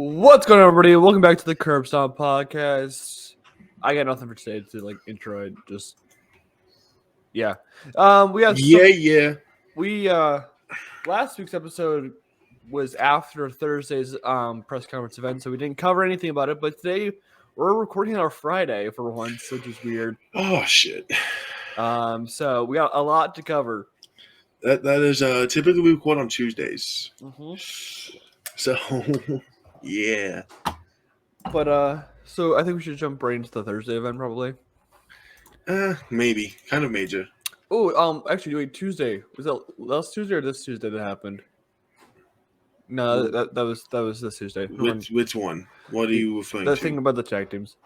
What's going on, everybody? Welcome back to the Stomp podcast. I got nothing for today to intro it. Just yeah. We had last week's episode was after Thursday's press conference event, so we didn't cover anything about it. But today we're recording on our Friday for once, which is weird. Oh shit. So we got a lot to cover. That is typically we record on Tuesdays. Mm-hmm. So yeah. But so I think we should jump right into the Thursday event, probably. Maybe. Kind of major. Oh, actually, wait, Tuesday. Was that last Tuesday or this Tuesday that happened? No, that was this Tuesday. Which one? What are you referring to? The thing about the tag teams.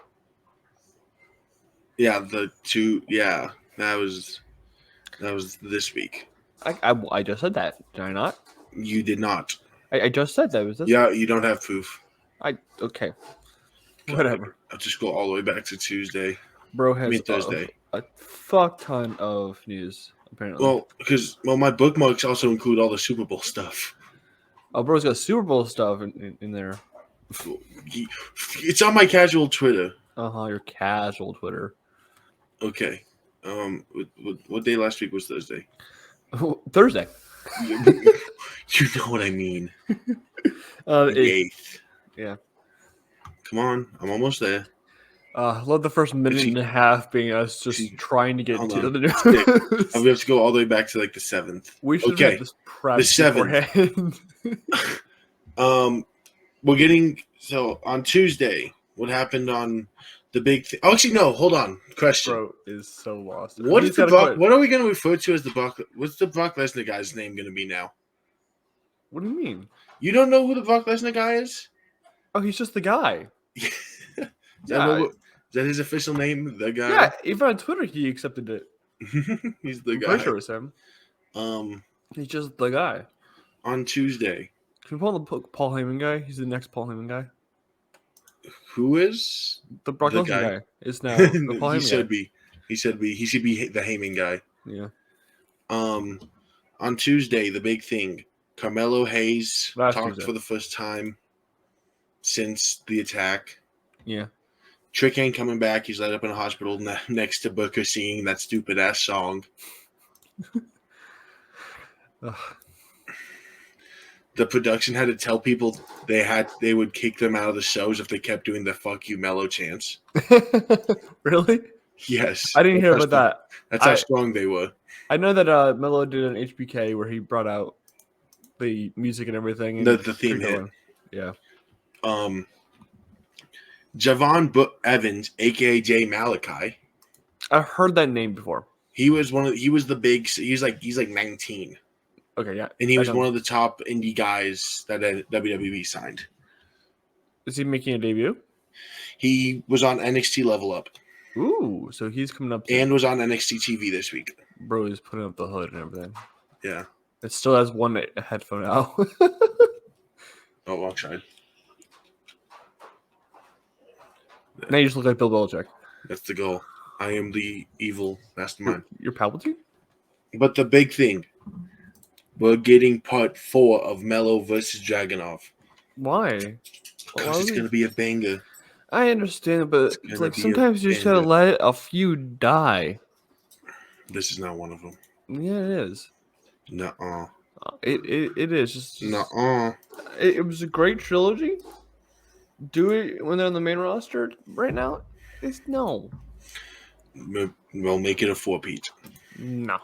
Yeah, the two. Yeah, that was this week. I just said that. Did I not? You did not. I just said that. Was this? Yeah, you don't have proof. Okay. God, Whatever. I'll just go all the way back to Tuesday. Bro has Thursday. A fuck ton of news, apparently. Well, because my bookmarks also include all the Super Bowl stuff. Oh, bro's got Super Bowl stuff in there. It's on my casual Twitter. Your casual Twitter. Okay. What day last week was Thursday? Thursday. You know what I mean. The 8th. Yeah. Come on, I'm almost there. Love the first minute and a half being us just trying to get to the news. We have to go all the way back to the 7th. We should have this prep the 7th. We're getting on Tuesday. What happened on the big thing? Oh, actually, no. Hold on. Question. Bro is so lost. What are we going to refer to as the Brock? What's the Brock Lesnar guy's name going to be now? What do you mean? You don't know who the Brock Lesnar guy is? Oh, he's just the guy. Is that his official name? The guy? Yeah, even on Twitter he accepted it. He's the guy. Pretty sure it's him. He's just the guy. On Tuesday. Can we call him the Paul Heyman guy? He's the next Paul Heyman guy. Who is? The Brock Lesnar guy. Is now the Paul Heyman He should be. He should be the Heyman guy. Yeah. On Tuesday, the big thing. Carmelo Hayes talked for the first time since the attack. Yeah. Trick ain't coming back. He's laid up in a hospital next to Booker singing that stupid ass song. The production had to tell people they would kick them out of the shows if they kept doing the "fuck you, Mello" chants. Really? Yes. I didn't hear about that. That's how strong they were. I know that Mello did an HBK where he brought out the music and everything. And the theme hit. Yeah. Javon Evans, aka Jay Malachi. I've heard that name before. He was the big. He's like 19. Okay, yeah. And he was one of the top indie guys that WWE signed. Is he making a debut? He was on NXT Level Up. Ooh, so he's coming up. And was on NXT TV this week. Bro, he's putting up the hood and everything. Yeah. It still has one headphone out. Oh, wrong side. Now you just look like Bill Belichick. That's the goal. I am the evil mastermind. You're Palpatine? But the big thing, we're getting part 4 of Mello versus Dragunov. Why? Because it's going to be a banger. I understand, but it's like sometimes you just gotta let a few die. This is not one of them. Yeah, it is. Nuh-uh. It is. Just nuh-uh. It was a great trilogy. Do it when they're on the main roster right now? It's no. We'll make it a 4-peat. No.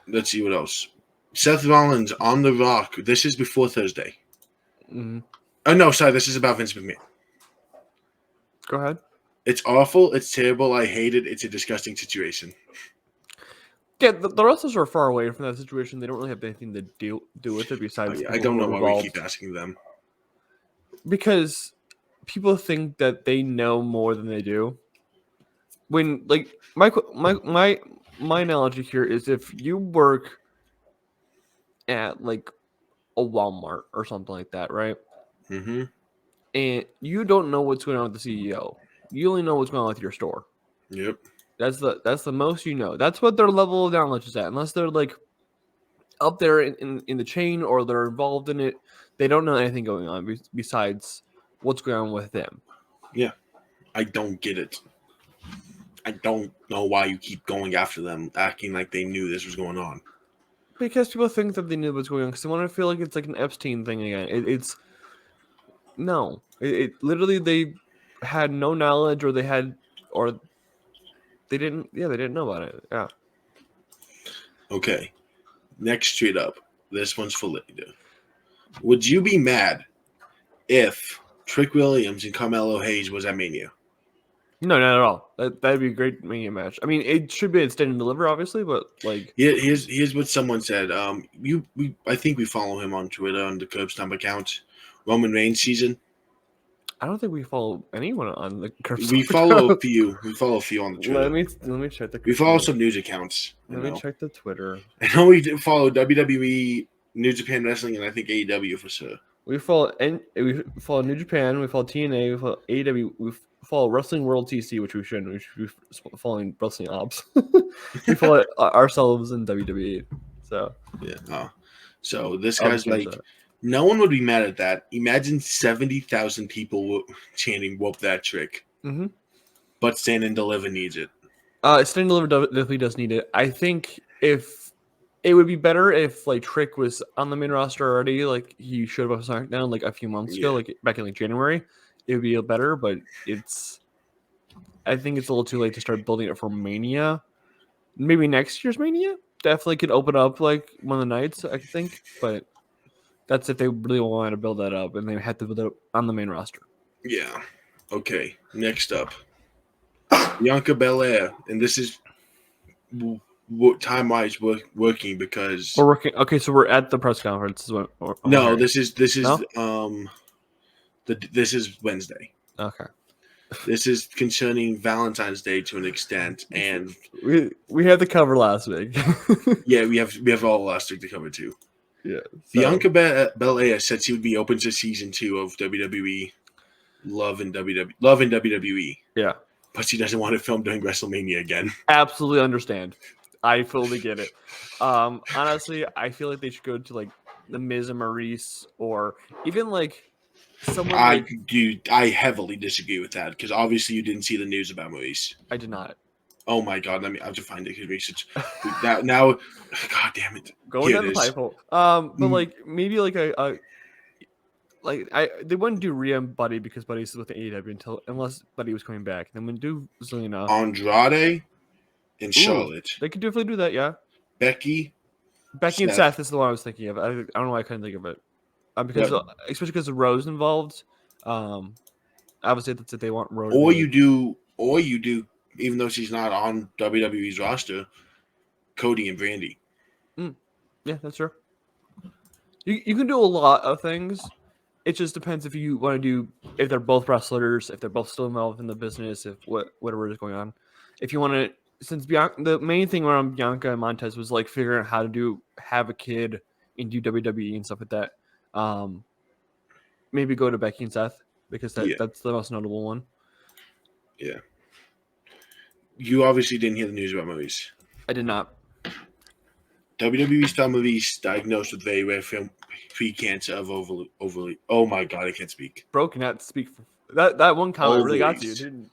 Let's see what else. Seth Rollins on The Rock. This is before Thursday. Mm-hmm. Oh, no, sorry. This is about Vince McMahon. Go ahead. It's awful. It's terrible. I hate it. It's a disgusting situation. Yeah, the wrestlers are far away from that situation. They don't really have anything to do with it besides. I don't know why we keep asking them. Because people think that they know more than they do. When my analogy here is if you work at like a Walmart or something like that, right? Mm-hmm. And you don't know what's going on with the CEO. You only know what's going on with your store. Yep. That's the most you know. That's what their level of knowledge is at. Unless they're like up there in the chain or they're involved in it. They don't know anything going on besides what's going on with them. Yeah, I don't get it. I don't know why you keep going after them, acting like they knew this was going on. Because people think that they knew what's going on because they want to feel like it's like an Epstein thing again. It's no. It literally they had no knowledge or they didn't. Yeah, they didn't know about it. Yeah. Okay. Next tweet up. This one's for later. Would you be mad if Trick Williams and Carmelo Hayes was at Mania? No, not at all. That'd be a great Mania match. I mean, it should be a stand and deliver, obviously, but like, here's what someone said. I think we follow him on Twitter on the Curb Stomp account. Roman Reigns season. I don't think we follow anyone on the Curb Stomp. We follow a few. We follow a few on the Twitter. Let me check the. We follow some news accounts. Let me check the Twitter. I know we follow WWE, New Japan Wrestling, and I think AEW for sure. We follow New Japan. We follow TNA. We follow AEW. We follow Wrestling World TC, which we shouldn't. We should be following Wrestling Ops. We follow ourselves in WWE. So yeah. So this guy's like, no one would be mad at that. Imagine 70,000 people chanting "Whoop that trick," but Stand and Deliver needs it. Stand and Deliver definitely does need it. I think if it would be better if like Trick was on the main roster already, like he should have on SmackDown like a few months ago, like back in like January. It would be better, but I think it's a little too late to start building it for Mania. Maybe next year's Mania definitely could open up like one of the nights, I think, but that's if they really want to build that up, and they had to build it up on the main roster. Yeah. Okay. Next up, Bianca Belair, and this is time-wise working because we're working. Okay, so we're at the press conference. This is Wednesday. Okay. This is concerning Valentine's Day to an extent, and we had to cover last week. Yeah, we have all last week to cover too. Yeah. So. Bianca Belair said she would be open to season 2 of WWE Love in WWE. Yeah. But she doesn't want to film during WrestleMania again. Absolutely understand. I fully get it. Honestly, I feel like they should go to like the Miz and Maurice, or even like someone. I heavily disagree with that because obviously you didn't see the news about Maurice. I did not. Oh my god! I have to find it because research now. God damn it! Going down the pipe hole. But like maybe like they wouldn't do Rhea and Buddy because Buddy's with the AEW unless Buddy was coming back. Then we'd do Zelina, Andrade, and Charlotte. They could definitely do that. Yeah. Becky and Seth is the one I was thinking of. I don't know why I couldn't think of it. Especially because of Rose involved. Obviously that's if they want Rose. Or you do, even though she's not on WWE's roster, Cody and Brandy. Yeah, that's true. You can do a lot of things. It just depends if you want to do if they're both wrestlers, if they're both still involved in the business, if whatever is going on. If you want to, since the main thing around Bianca and Montez was like figuring out how to have a kid and do WWE and stuff like that. Maybe go to Becky and Seth because that's the most notable one. Yeah. You obviously didn't hear the news about Maurice. I did not. WWE star Maurice diagnosed with very rare pre-cancer of overly. Oh my god, I can't speak. Bro cannot speak. That one comment really got to you, didn't?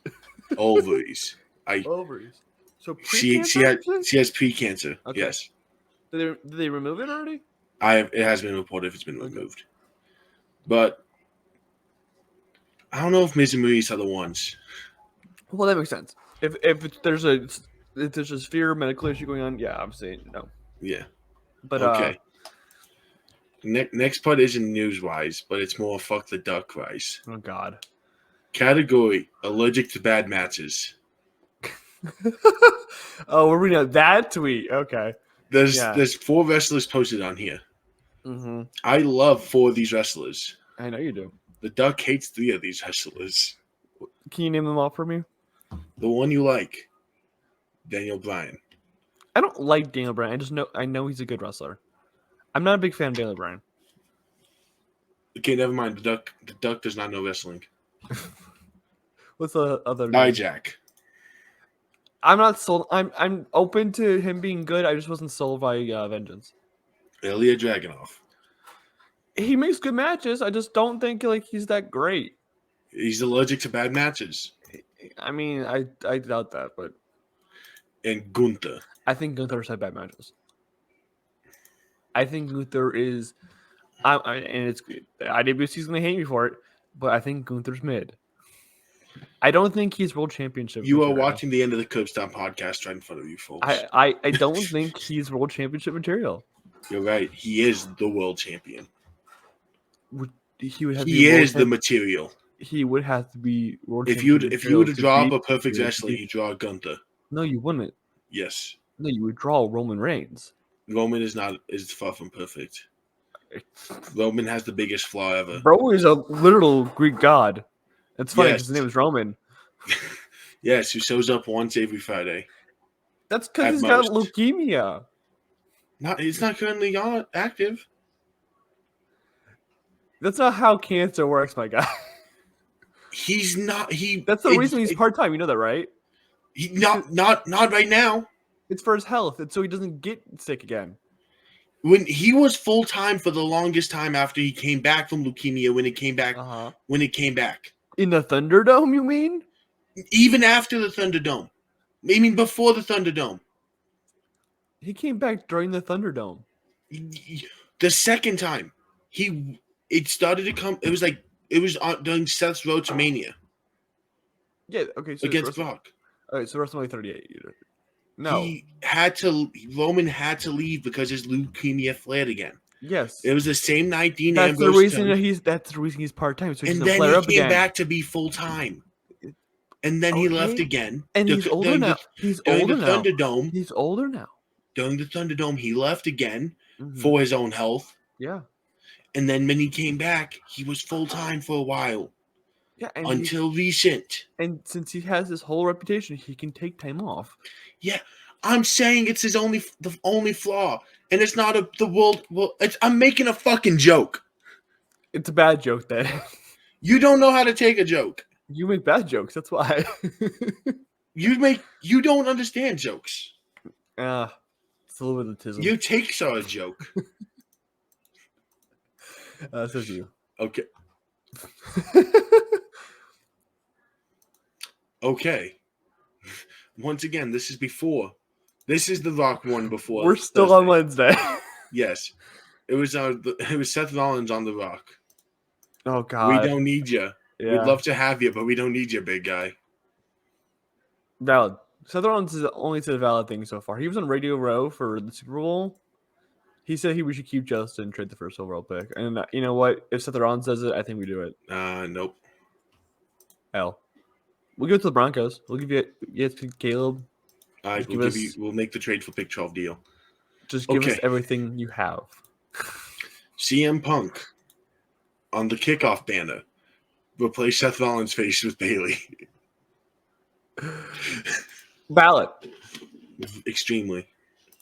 Ovaries. Ovaries. So she has pre-cancer. Okay. Yes. Did they remove it already? It has been reported if it's been removed, but I don't know if Miz and Maurice are the ones. Well, that makes sense. If there's a severe medical issue going on, yeah, I'm saying no. Yeah. But okay. Next part isn't news-wise, but it's more fuck the duck wise. Oh God. Category: allergic to bad matches. Oh, we're reading that tweet. Okay. There's 4 wrestlers posted on here. Mm-hmm. I love 4 of these wrestlers. I know you do. The duck hates 3 of these wrestlers. Can you name them all for me? The one you like, Daniel Bryan. I don't like Daniel Bryan. I know he's a good wrestler. I'm not a big fan of Daniel Bryan. Okay, never mind. The duck does not know wrestling. What's the other? Dijak. I'm not sold. I'm open to him being good. I just wasn't sold by Vengeance. Ilya Dragunov. He makes good matches. I just don't think like he's that great. He's allergic to bad matches. I mean, I doubt that, but And Gunther. I think Gunther's had bad matches. I think Gunther is, and it's IWC's gonna hate me for it, but I think Gunther's mid. I don't think he's world championship. You are material. watching the end of the Curb Stomp podcast right in front of you, folks. I don't think he's world championship material. You're right. He is the world champion. He would have. He is the material. He would have to be world. If you were to draw up a perfect wrestler, you draw Gunther. No, you wouldn't. Yes. No, you would draw Roman Reigns. Roman is far from perfect. Roman has the biggest flaw ever. Bro is a literal Greek god. It's funny because his name is Roman. Yes, who shows up once every Friday. That's because he's got leukemia. He's not currently active. That's not how cancer works, my guy. He's not. That's the reason he's part-time. You know that, right? Not right now. It's for his health. It's so he doesn't get sick again. When he was full-time for the longest time after he came back from leukemia, when it came back. In the Thunderdome, you mean? Even after the Thunderdome. I mean, before the Thunderdome. He came back during the Thunderdome. The second time. It started to come. It was during Seth's Road to Mania. Yeah, okay. So against Brock. All right, so WrestleMania 38. No. Roman had to leave because his leukemia flared again. Yes. It was the same night Dean That's Ambrose. That's the reason he's part-time. So and then he came back to be full-time. And then he left again. And he's older now. He's older now. Thunderdome. He's older now. During the Thunderdome, he left again for his own health. Yeah. And then when he came back, he was full-time for a while. Yeah. Until recent. And since he has this whole reputation, he can take time off. Yeah. I'm saying it's the only flaw. And it's not the world. Well, I'm making a fucking joke. It's a bad joke, then. You don't know how to take a joke. You make bad jokes. That's why. You don't understand jokes. It's a little bit of tism. Your takes are a joke. Says you. Okay. Okay. Once again, this is before. This is the Rock one before. We're still on Wednesday. Yes. It was Seth Rollins on the Rock. Oh God. We don't need you. Yeah. We'd love to have you, but we don't need you, big guy. Valid. Seth Rollins is only said a valid thing so far. He was on Radio Row for the Super Bowl. He said we should keep Justin and trade the first overall pick. And you know what? If Seth Rollins says it, I think we do it. Nope. Hell. We'll give it to the Broncos. We'll give you Kaleb. All right, we'll make the trade for pick 12 deal. Just give us everything you have. CM Punk on the kickoff banner. Replace Seth Rollins' face with Bayley. Valid. Extremely.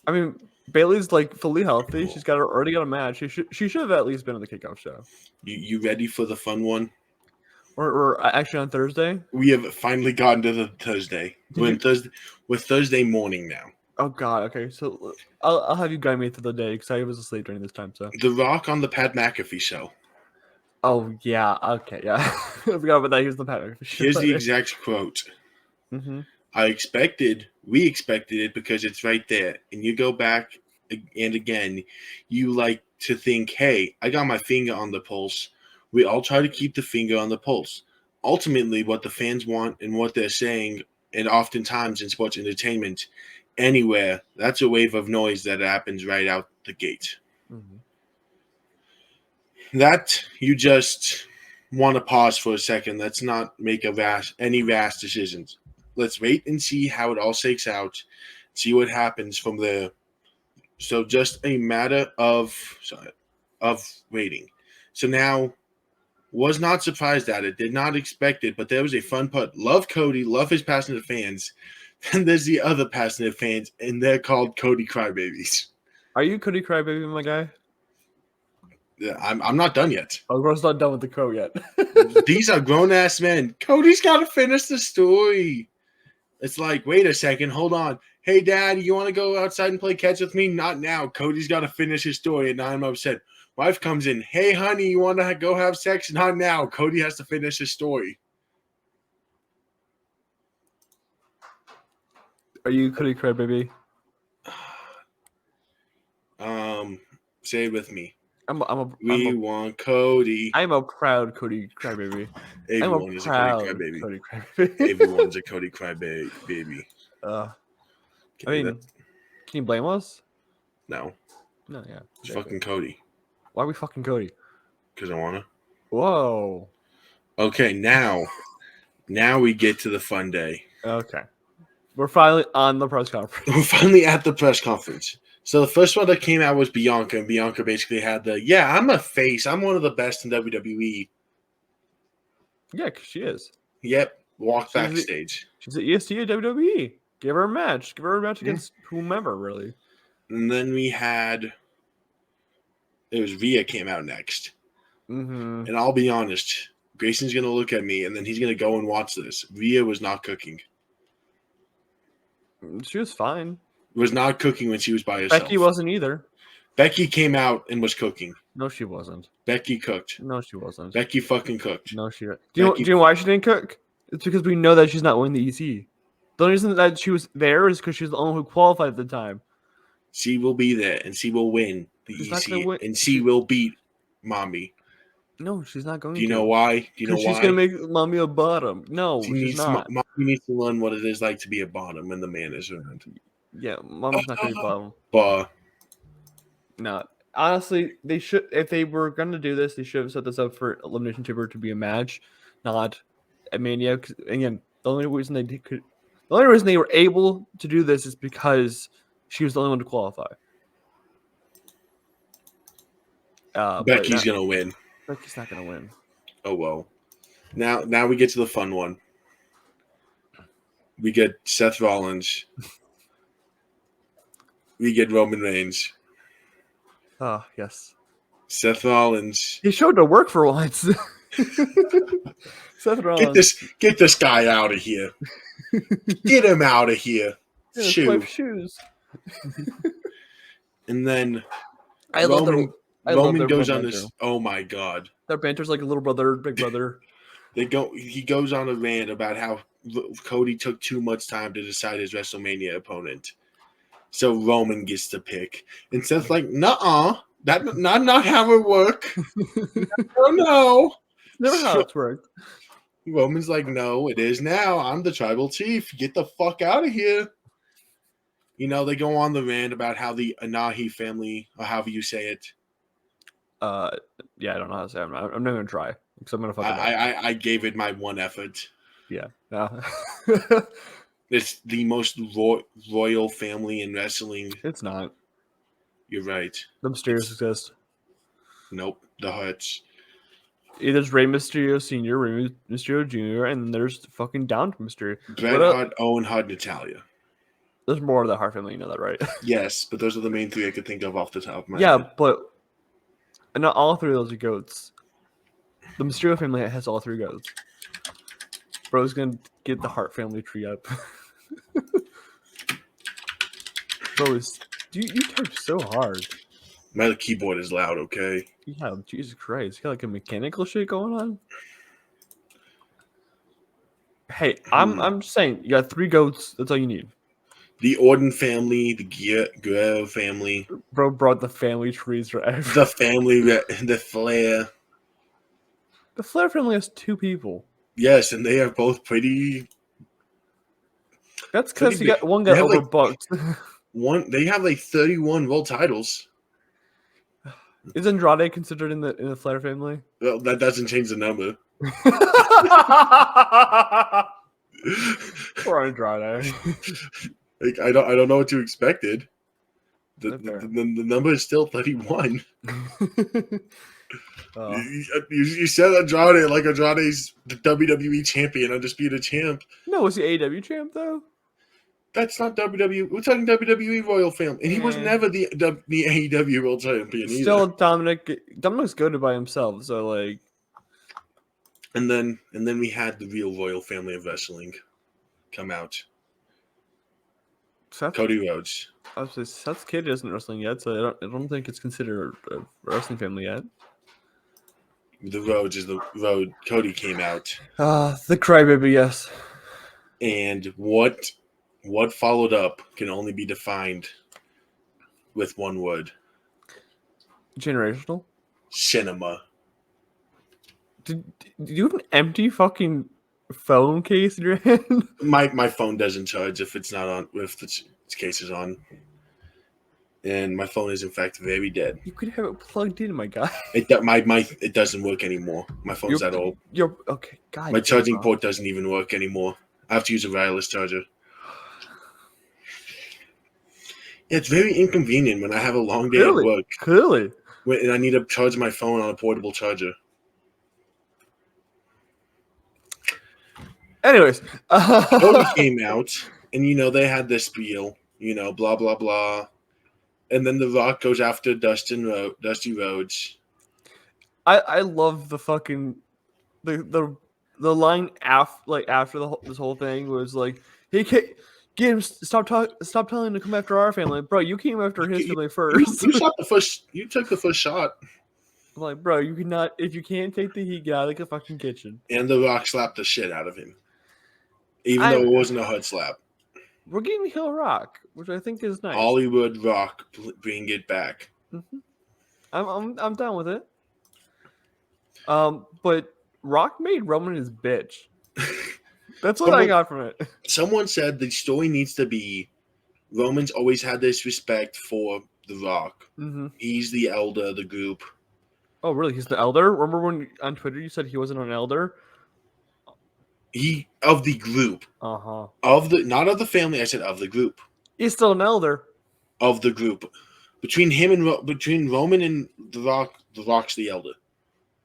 I mean, Bayley's fully healthy. She's already got a match. She should have at least been on the kickoff show. You ready for the fun one? We're actually on Thursday. We have finally gotten to the Thursday. We're Thursday morning now. Oh God. Okay, so I'll have you guide me through the day because I was asleep during this time. So The Rock on the Pat McAfee show. Oh yeah. Okay. Yeah. I forgot about that. Here's the Pat McAfee show. Here's the exact quote. Mm-hmm. We expected it because it's right there. And you go back and again, you like to think, hey, I got my finger on the pulse. We all try to keep the finger on the pulse. Ultimately, what the fans want and what they're saying, and oftentimes in sports entertainment, anywhere, that's a wave of noise that happens right out the gate. Mm-hmm. That you just want to pause for a second. Let's not make any rash decisions. Let's wait and see how it all shakes out. See what happens from there. So just a matter of waiting. So now, was not surprised at it. Did not expect it. But there was a fun part. Love Cody. Love his passionate fans. Then there's the other passionate fans, and they're called Cody Crybabies. Are you Cody Crybaby, my guy? Yeah, I'm not done yet. Oh, we're not done with the crow yet. These are grown-ass men. Cody's got to finish the story. It's like, wait a second, hold on. Hey, Dad, you want to go outside and play catch with me? Not now. Cody's got to finish his story, and I'm upset. Wife comes in. Hey, honey, you want to go have sex? Not now. Cody has to finish his story. Are you Cody Crybaby? Say it with me. We want Cody. I'm a proud Cody Crybaby. Everyone is a Cody Crybaby. Cody Crybaby. Everyone's a Cody Crybaby. I mean, can you blame us? No. No, yeah. It's fucking Cody. Why are we fucking Cody? Because I want to. Whoa. Okay, now we get to the fun day. Okay. We're finally on the press conference. We're finally at the press conference. So the first one that came out was Bianca, and Bianca basically had I'm a face. I'm one of the best in WWE. Yeah, because she is. Yep. Walk backstage. She's at EST at WWE. Give her a match. Give her a match against whomever, really. And then it was Rhea came out next. Mm-hmm. And I'll be honest, Grayson's going to look at me, and then he's going to go and watch this. Rhea was not cooking. She was fine. Was not cooking when she was by herself. Becky wasn't either. Becky came out and was cooking. No, she wasn't. Becky cooked. No, she wasn't. Becky fucking cooked. No, she didn't. Do you know why she didn't cook? It's because we know that she's not winning the EC. The only reason that she was there is because she was the only one who qualified at the time. She will be there, and she will win the EC, and she will beat Mommy. No, she's not going to. Do you know why? She's going to make Mommy a bottom. No, she's not. Mommy needs to learn what it is like to be a bottom when the man is around. Yeah, Mommy's not going to be a bottom. But no, honestly, they should. If they were going to do this, they should have set this up for Elimination Chamber to be a match, not a Mania. Again, the only reason they were able to do this is because she was the only one to qualify. Becky's going to win. Becky's not going to win. Oh, well. Now we get to the fun one. We get Seth Rollins. We get Roman Reigns. Oh, yes. Seth Rollins. He showed to work for once. Seth Rollins. Get this guy out of here. Get him out of here. Shoes. And then Roman goes on this. Oh my God. Their banter's like a little brother, big brother. He goes on a rant about how Cody took too much time to decide his WrestleMania opponent. So Roman gets to pick. And Seth's like, nuh-uh. That's not how it works. No. Never how it's worked. Roman's like, no, it is now. I'm the tribal chief. Get the fuck out of here. You know, they go on the rant about how the Anahi family, or however you say it. Yeah, I don't know how to say it. I'm not going to try. Because I'm going to fuck it up. I gave it my one effort. Yeah. No. It's the most royal family in wrestling. It's not. You're right. The Mysterios exist. Nope. The Hurts. There's Rey Mysterio Sr., Rey Mysterio Jr., and there's fucking Down Mysterio. Bret Hart, Owen Hart, Natalia. There's more of the Hart family, you know that, right? Yes, but those are the main three I could think of off the top of my head. Yeah, but not all three of those are goats. The Mysterio family has all three goats. Bro's gonna get the Hart family tree up. Bro, you type so hard. My keyboard is loud, okay? Yeah, Jesus Christ. You got like a mechanical shit going on? Hey, I'm just saying, you got three goats, that's all you need. The Orton family, the Guerrero family. Bro brought the family trees for everything. The family, the Flair. The Flair family has two people. Yes, and they are both pretty. That's because one got overbooked. They have like 31 world titles. Is Andrade considered in the Flair family? Well, that doesn't change the number. Poor Andrade. Like I don't know what you expected. The number is still 31. You said Andrade like Andrade's the WWE champion, undisputed champ. No, was he AEW champ though? That's not WWE. We're talking WWE Royal Family, and he was never the AEW World Champion either. Still, Dominic's good by himself. So like, and then we had the real Royal Family of Wrestling come out. Seth, Cody Rhodes. I was say Seth's kid isn't wrestling yet, so I don't think it's considered a wrestling family yet. The Rhodes is the road. Cody came out, The crybaby, yes. and what followed up can only be defined with one word: Generational. cinema. Did you have an empty fucking phone case in your hand? My phone doesn't charge if it's not on. If its case is on, and my phone is in fact very dead. You could have it plugged in, my guy. It doesn't work anymore. My phone's that old. You're okay, God. My charging port doesn't even work anymore. I have to use a wireless charger. Yeah, it's very inconvenient when I have a long day at work. Clearly. And I need to charge my phone on a portable charger. Anyways, Cody came out, and they had this spiel, blah blah blah, and then The Rock goes after Dusty Rhodes. I love the fucking the line after this whole thing was like, "Hey, get him! Stop telling him to come after our family, bro. You came after his family first. You shot the first. You took the first shot." I'm like, bro, you cannot. If you can't take the heat, get out of the fucking kitchen. And The Rock slapped the shit out of him, even though it wasn't a hard slap. We're getting Hill Rock, which I think is nice. Hollywood Rock, bring it back. Mm-hmm. I'm down with it. But Rock made Roman his bitch. That's what I got from it. Someone said the story needs to be Roman's always had this respect for The Rock. Mm-hmm. He's the elder of the group. Oh, really? He's the elder? Remember when on Twitter you said he wasn't an elder? He of the group. Uh-huh. Not of the family, I said of the group. He's still an elder. Of the group. Between Roman and The Rock, The Rock's the elder.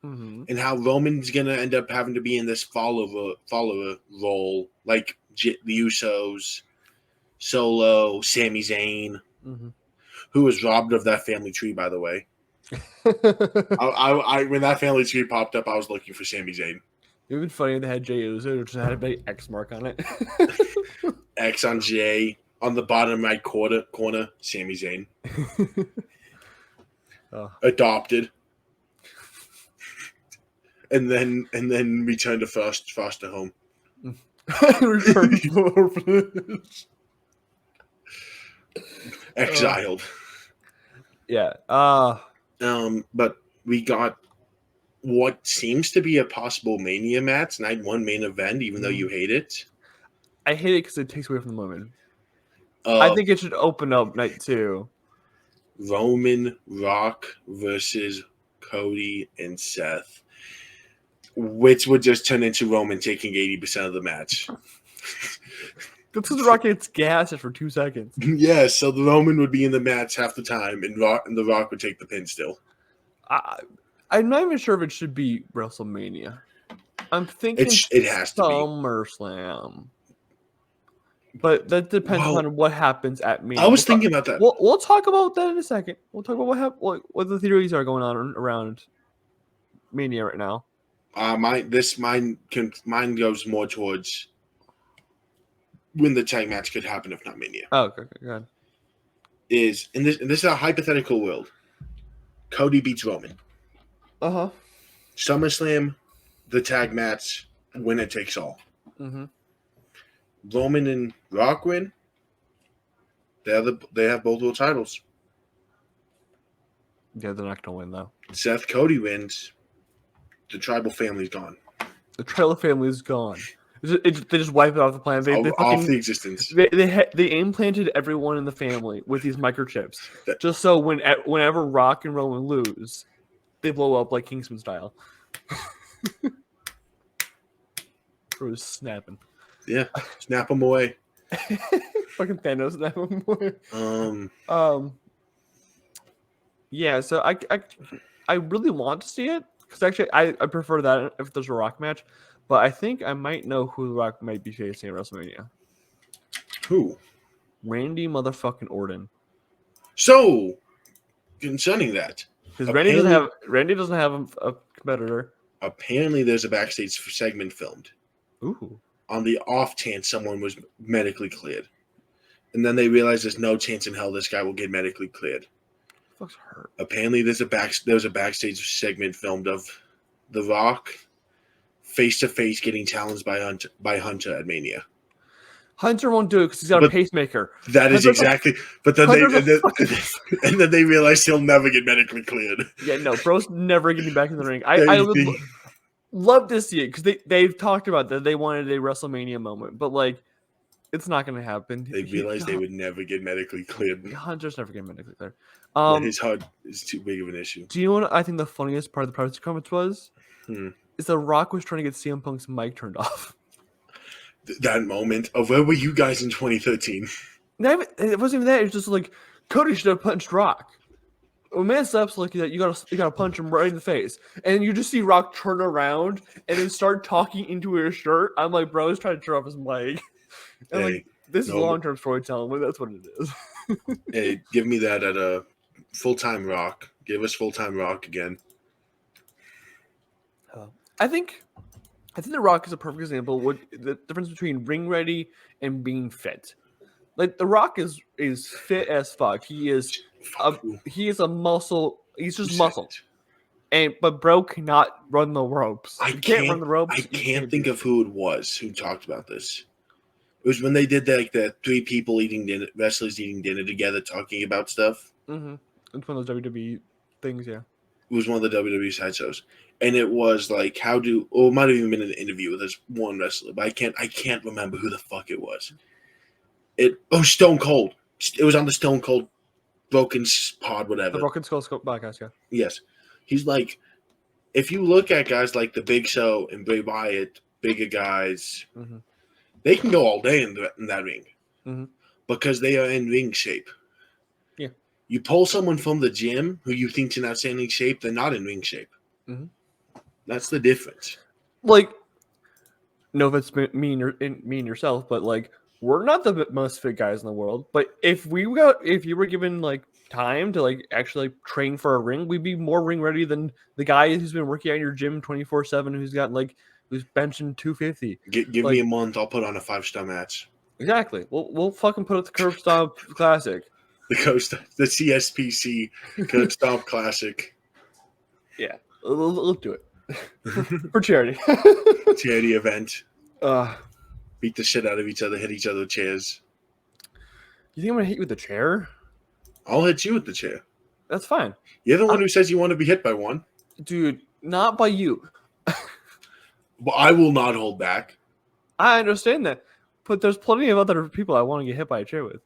Mm-hmm. And how Roman's gonna end up having to be in this follower role, like the Usos, Solo, Sami Zayn, who was robbed of that family tree, by the way. I when that family tree popped up, I was looking for Sami Zayn. It would be funny if they had Jey Uso, which had a big X mark on it. X on Jay on the bottom right corner, Sami Zayn. Adopted. And then return to foster home. Return to orphanage. Exiled. Yeah. But we got what seems to be a possible Mania match, night one main event, even though you hate it. I hate it because it takes away from the moment. I think it should open up night two. Roman Rock versus Cody and Seth, which would just turn into Roman taking 80% of the match. That's because Rock gets gassed for 2 seconds. Yeah, so the Roman would be in the match half the time, and The Rock would take the pin still. I'm not even sure if it should be WrestleMania. I'm thinking it has to be SummerSlam. But that depends on what happens at Mania. I was thinking about that. We'll talk about that in a second. We'll talk about what the theories are going on around Mania right now. Mine goes more towards when the tag match could happen, if not Mania. Oh, okay, go ahead. This is a hypothetical world. Cody beats Roman. SummerSlam, the tag match, winner takes all. Roman and Rock win. They have both world titles. Yeah, they're not gonna win though. Seth Cody wins. The tribal family's gone. The tribal family is gone. They just wipe it off the planet. Off the existence. They implanted everyone in the family with these microchips, just so whenever Rock and Roman lose, they blow up like Kingsman style. It was snapping. Yeah, snap them away. Fucking Thanos snap them away. Yeah, so I really want to see it because actually I prefer that if there's a Rock match, but I think I might know who the Rock might be facing at WrestleMania. Who? Randy motherfucking Orton. So concerning that, because Randy doesn't have a competitor. Apparently, there's a backstage segment filmed. Ooh. On the off chance someone was medically cleared. And then they realize there's no chance in hell this guy will get medically cleared. Fuck's hurt. Apparently, there was a backstage segment filmed of The Rock face to face getting challenged by Hunter at Mania. Hunter won't do it because he's got a pacemaker. That is exactly. But then and then they realize he'll never get medically cleared. Yeah, no, bro's never getting back in the ring. I would love to see it because they've talked about that. They wanted a WrestleMania moment, but like, it's not going to happen. They realized they would never get medically cleared. Hunter's never getting medically cleared. His heart is too big of an issue. Do you know what I think the funniest part of the press conference was? Is The Rock was trying to get CM Punk's mic turned off. That moment of where were you guys in 2013? It wasn't even that. It was just like Cody should have punched Rock. When man steps like that, you gotta punch him right in the face, and you just see Rock turn around and then start talking into his shirt. I'm like, bro, he's trying to turn off his mic. And like, this is long-term storytelling, but that's what it is. Hey, give me that at a full-time Rock. Give us full-time Rock again. I think The Rock is a perfect example of what the difference between ring ready and being fit. Like, The Rock is fit as fuck. He is a muscle. He's just muscle. But bro cannot run the ropes. I can't run the ropes. I can't think of who it was who talked about this. It was when they did the 3 people eating dinner, wrestlers eating dinner together, talking about stuff. Mm-hmm. It's one of those WWE things, yeah. It was one of the WWE side shows, and it was like, it might have even been an interview with this one wrestler, but I can't remember who the fuck it was. Stone Cold. It was on the Stone Cold Broken Pod, whatever. The Broken Skull podcast, yeah. Yes, he's like, if you look at guys like the Big Show and Bray Wyatt, bigger guys. Mm-hmm. They can go all day in that ring because they are in ring shape. Yeah. You pull someone from the gym who you think's in outstanding shape, they're not in ring shape. Mm-hmm. That's the difference. Like, no offense, mean yourself, but like, we're not the most fit guys in the world. But if you were given like time to like actually train for a ring, we'd be more ring ready than the guy who's been working out in your gym 24/7, who's benching 250. Give me a month, I'll put on a 5-star match. Exactly. We'll fucking put up the Curb Stomp Classic. The CSPC Curb Stomp Classic. Yeah, we'll do it for charity. Charity event. Beat the shit out of each other, hit each other with chairs. You think I'm gonna hit you with the chair? I'll hit you with the chair. That's fine. You're the one who says you want to be hit by one. Dude, not by you. Well, I will not hold back. I understand that, but there's plenty of other people I want to get hit by a chair with.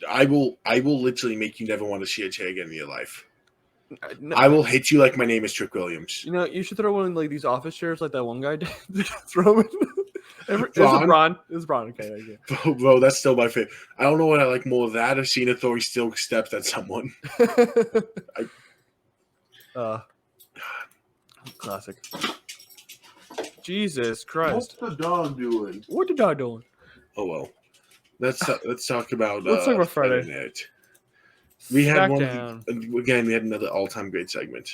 I will literally make you never want to see a chair again in your life. No. I will hit you like my name is Trick Williams. You know, you should throw one in like these office chairs like that one guy did. Throw it. Braun. It was Braun. Okay. Bro, that's still my favorite. I don't know what I like more, that or Cena throwing steel steps at someone. Classic. Jesus Christ! What's the dog doing? What the dog doing? Oh well. Let's talk about. Let's talk about Friday night. We had one again. We had another all-time great segment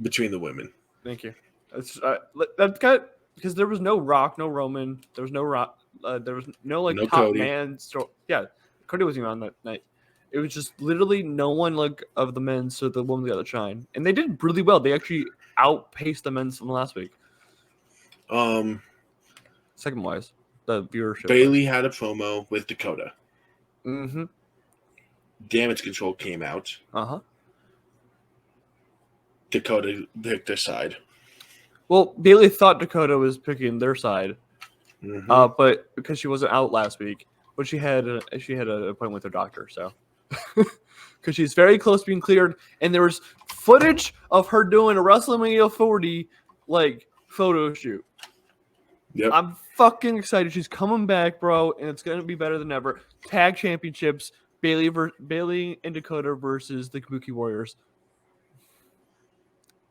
between the women. Thank you. That's got because there was no Rock, no Roman. There was no Rock. There was no top Cody. Man. Yeah, Cody wasn't even on that night. It was just literally no one like of the men, so the women got to shine, and they did really well. They actually outpaced the men's from last week. Second wise, the viewership. Bailey had a promo with Dakota. Mm-hmm. Damage Control came out. Uh-huh. Dakota picked their side. Well, Bailey thought Dakota was picking their side, but because she wasn't out last week, but she had an appointment with her doctor, so because she's very close to being cleared, and there was footage of her doing a WrestleMania 40 like photo shoot. Yep. I'm fucking excited. She's coming back, bro, and it's gonna be better than ever. Tag championships: Bailey and Dakota versus the Kabuki Warriors.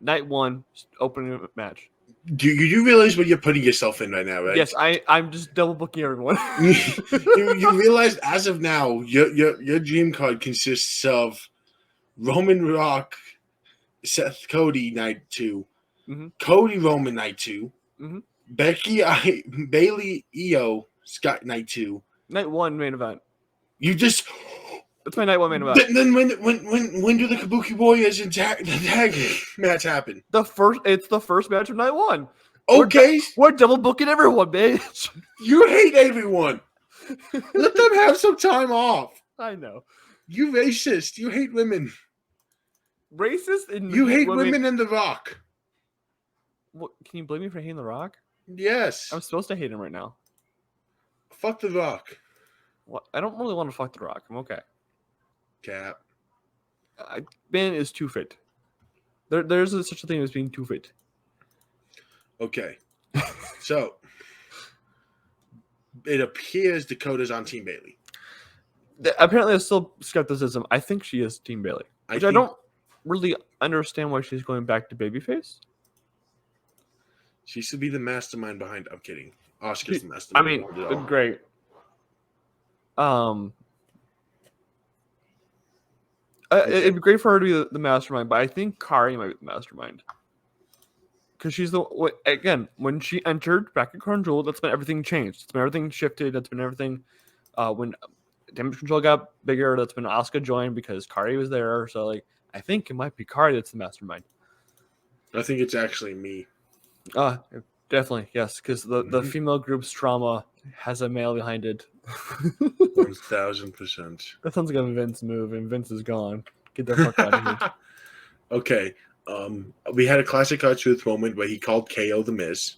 Night 1, opening match. Do you realize what you're putting yourself in right now, right? Yes, I'm just double booking everyone. you realize as of now, your dream card consists of Roman Rock, Seth Cody night 2, Cody Roman night 2, Bailey Io Scott night 2, Night 1 main event. You just. That's my night 1 main event. Then when do the Kabuki Warriors and tag match happen? It's the first match of night 1. Okay. We're double booking everyone, bitch. You hate everyone. Let them have some time off. I know. You racist. You hate women. Racist? You hate women and The Rock. What, can you blame me for hating The Rock? Yes. I'm supposed to hate him right now. Fuck The Rock. What? I don't really want to fuck The Rock. I'm okay. Cap. Ben is too fit. There's such a thing as being too fit. Okay. So, it appears Dakota's on Team Bailey. Apparently, there's still skepticism. I think she is Team Bailey. I don't really understand why she's going back to babyface. She should be the mastermind behind. I'm kidding. Oscar's the mastermind. I mean, great. It'd be great for her to be the mastermind, but I think Kari might be the mastermind. Because she's when she entered back at Crown Jewel, that's when everything changed. That's when everything shifted. That's when everything, when Damage Control got bigger, that's when Asuka joined because Kari was there. So, like, I think it might be Kari that's the mastermind. I think it's actually me. Definitely, yes, because the female group's trauma has a male behind it. 1000%. That sounds like a Vince move, and Vince is gone. Get the fuck out of here. Okay. We had a classic R-Truth moment where he called KO the Miz.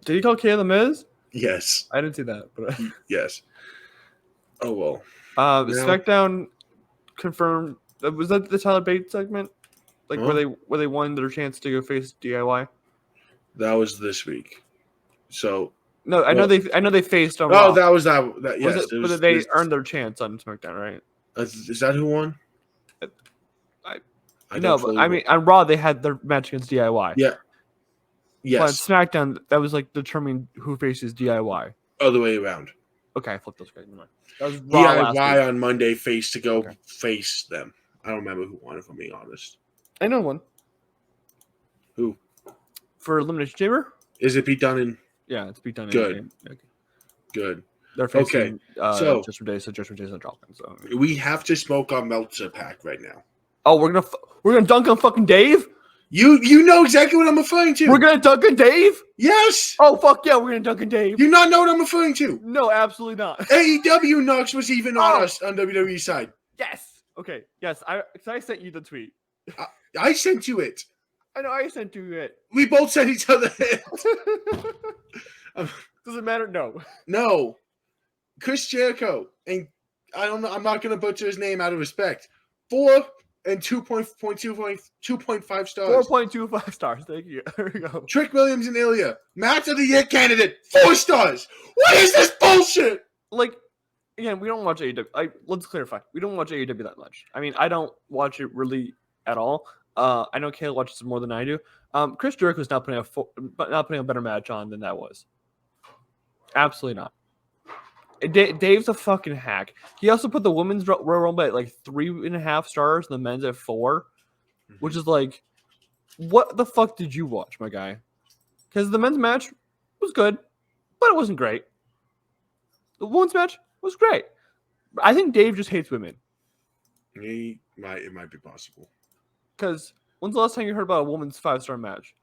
Did he call KO the Miz? Yes. I didn't see that, but yes. Oh well. SmackDown confirmed. Was that the Tyler Bates segment? Like where they won their chance to go face DIY? That was this week. So no, I know they faced on. Oh, that was that. Yes, but they earned their chance on SmackDown, right? Is that who won? I know, but I mean, on Raw they had their match against DIY. Yeah. Yes. But on SmackDown, that was like determining who faces DIY. Other way around. Okay, I flipped those guys. That was Raw DIY on Monday face to go face them. I don't remember who won, if I'm being honest. I know one. Who? For Elimination Chamber? Is it beat down in? Yeah, it's beat down Good. in. Okay. Good. They're facing Judgment Day, so Judgment Day's not dropping. So we have to smoke our Meltzer pack right now. Oh, we're gonna dunk on fucking Dave? You know exactly what I'm referring to. We're gonna dunk on Dave? Yes. Oh fuck yeah, we're gonna dunk on Dave. You not know what I'm referring to? No, absolutely not. AEW Knox was even on us on WWE side. Yes. Okay. Yes. I sent you the tweet. I sent you it. I know I sent you it. We both sent each other it. Does it matter? No. No. Chris Jericho, and I don't know. I'm not gonna butcher his name out of respect. 4 and 2.5 stars. 4.25 stars. Thank you. There we go. Trick Williams and Ilya, match of the year candidate, 4 stars. What is this bullshit? Like, again, we don't watch AEW. Let's clarify. We don't watch AEW that much. I mean, I don't watch it really at all. I know Kaleb watches more than I do. Chris Jericho's not putting a better match on than that was. Absolutely not. Dave's a fucking hack. He also put the women's Royal Rumble at like 3.5 stars and the men's at 4, which is like, what the fuck did you watch, my guy? Because the men's match was good, but it wasn't great. The women's match was great. I think Dave just hates women. It might be possible. Because when's the last time you heard about a woman's 5-star match?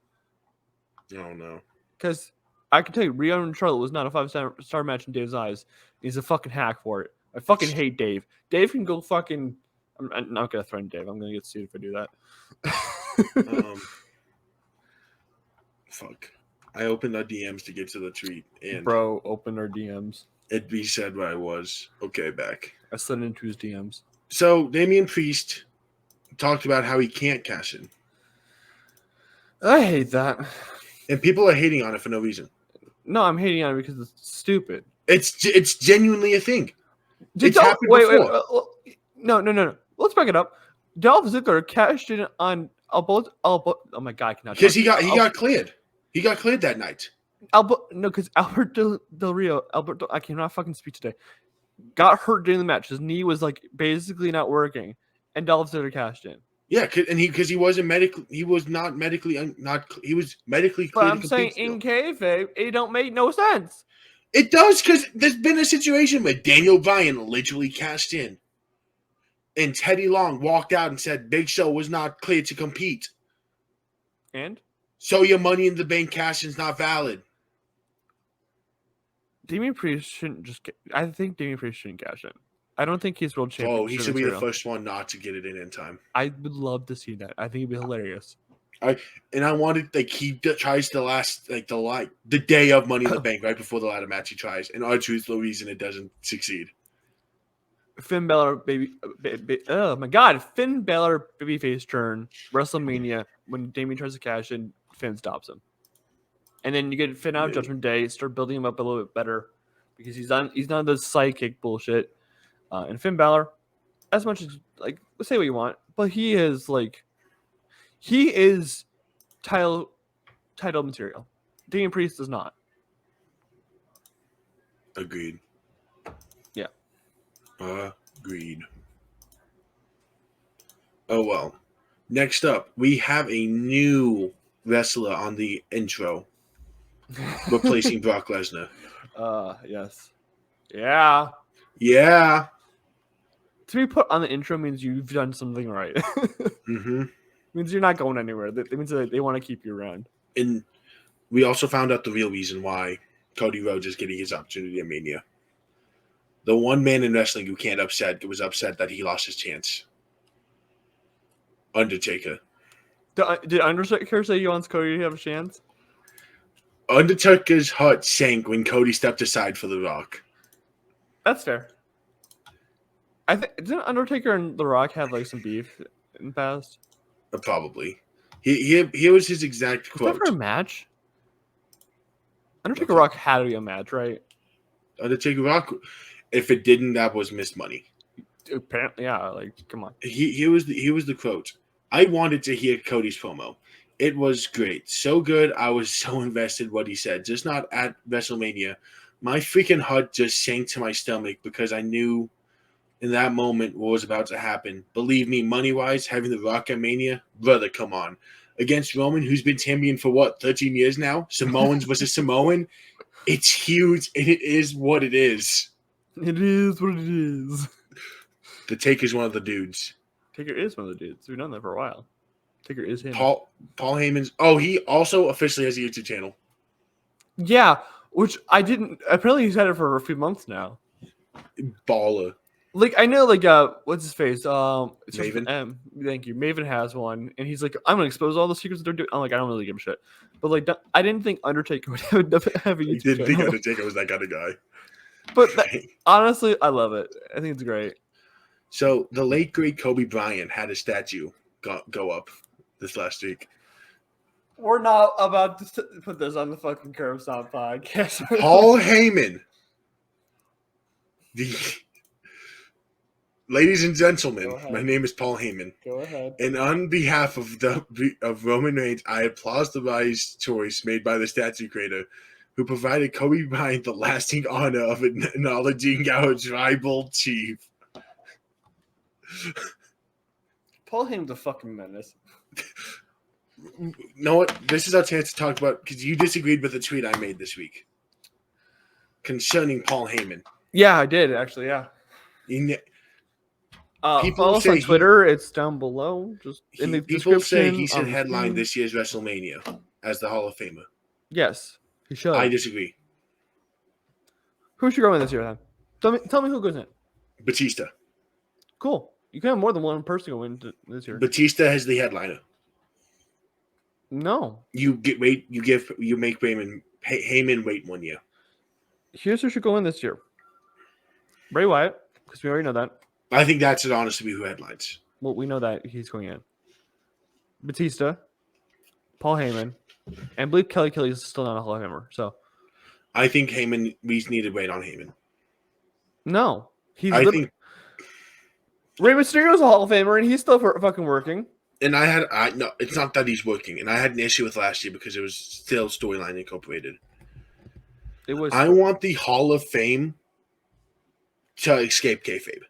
Oh no. Because I can tell you, Rhea and Charlotte was not a 5-star match in Dave's eyes. He's a fucking hack for it. I fucking hate Dave. Dave can go fucking. I'm not gonna threaten Dave. I'm gonna get sued if I do that. Fuck. I opened our DMs to get to the tweet, and bro, open our DMs. It said where I was. Okay, back. I slid into his DMs. So Damian Priest talked about how he can't cash in. I hate that. And people are hating on it for no reason. No, I'm hating on it because it's stupid. It's genuinely a thing. It's happened before. Wait. No. Let's back it up. Dolph Ziggler cashed in on oh my god, I cannot. Because he got cleared. He got cleared that night. Because Albert Del Rio, I cannot fucking speak today. Got hurt during the match. His knee was like basically not working, and Dolph Ziggler cashed in. Yeah, because he wasn't medically. He was not medically. He was medically. But I'm saying in kayfabe, it don't make no sense. It does, because there's been a situation where Daniel Bryan literally cashed in, and Teddy Long walked out and said Big Show was not cleared to compete. And So your Money in the Bank cash is not valid. Damian Priest shouldn't just get. I think Damian Priest shouldn't cash in. I don't think he's world champion. Oh, he should be the first one not to get it in time. I would love to see that. I think it'd be hilarious. I wanted, like, he tries the day of Money in the Bank, right before the ladder match he tries, and R-Truth's the reason it doesn't succeed. Finn Balor, oh my God, Finn Balor babyface turn WrestleMania when Damian tries to cash in, Finn stops him, and then you get Finn out of Judgment Day, start building him up a little bit better because he's not the sidekick bullshit, and Finn Balor, as much as like say what you want, but he is title material. Damian Priest does not. Agreed. Yeah. Agreed. Oh, well. Next up, we have a new wrestler on the intro replacing Brock Lesnar. Yes. Yeah. Yeah. To be put on the intro means you've done something right. Mm-hmm. Means you're not going anywhere. That means that they want to keep you around. And we also found out the real reason why Cody Rhodes is getting his opportunity at Mania. The one man in wrestling who was upset that he lost his chance. Undertaker. Did Undertaker say he wants Cody to have a chance? Undertaker's heart sank when Cody stepped aside for The Rock. That's fair. I think didn't Undertaker and The Rock have like some beef in the past? Probably. Here was his exact quote. Was that for a match? Undertaker Rock had to be a match, right? Undertaker Rock. If it didn't, that was missed money. Apparently, yeah. Like, come on. Here was the quote. I wanted to hear Cody's promo. It was great. So good. I was so invested what he said. Just not at WrestleMania. My freaking heart just sank to my stomach because I knew in that moment what was about to happen. Believe me, money-wise, having The Rock at Mania, brother, come on. Against Roman, who's been champion for, 13 years now? Samoans versus Samoan? It's huge, and it is what it is. It is what it is. The Taker's one of the dudes. Taker is one of the dudes. We've known that for a while. Taker is him. Paul Heyman's... Oh, he also officially has a YouTube channel. Yeah, which I didn't... Apparently he's had it for a few months now. Baller. Like, I know, like, what's his face? Maven. Thank you. Maven has one, and he's like, I'm gonna expose all the secrets that they're doing. I'm like, I don't really give a shit. But like, I didn't think Undertaker would have a YouTube Didn't think channel. Undertaker was that kind of guy. But honestly, I love it. I think it's great. So the late great Kobe Bryant had a statue go up this last week. We're not about to put this on the fucking Curve Stomp podcast. Paul Heyman. Ladies and gentlemen, my name is Paul Heyman. Go ahead. And on behalf of Roman Reigns, I applaud the wise choice made by the statue creator, who provided Kobe Bryant the lasting honor of acknowledging our tribal chief. Paul Heyman's a fucking menace. You know what? This is our chance to talk about, because you disagreed with the tweet I made this week concerning Paul Heyman. Yeah, I did actually. Yeah. Follow us on Twitter. It's down below. Just in the description. People say he should headline this year's WrestleMania as the Hall of Famer. Yes, he should. I disagree. Who should go in this year then? Tell me who goes in. Batista. Cool. You can have more than one person go in this year. Batista has the headliner. No. You make Heyman wait 1 year. Here's who should go in this year. Bray Wyatt, because we already know that. I think that's it, honestly, who headlines. Well, we know that he's going in. Batista, Paul Heyman, and I believe Kelly is still not a Hall of Famer. So I think we need to wait on Heyman. No. Think Rey Mysterio's a Hall of Famer, and he's still fucking working. And no, it's not that he's working. And I had an issue with last year because it was still storyline incorporated. I want the Hall of Fame to escape kayfabe.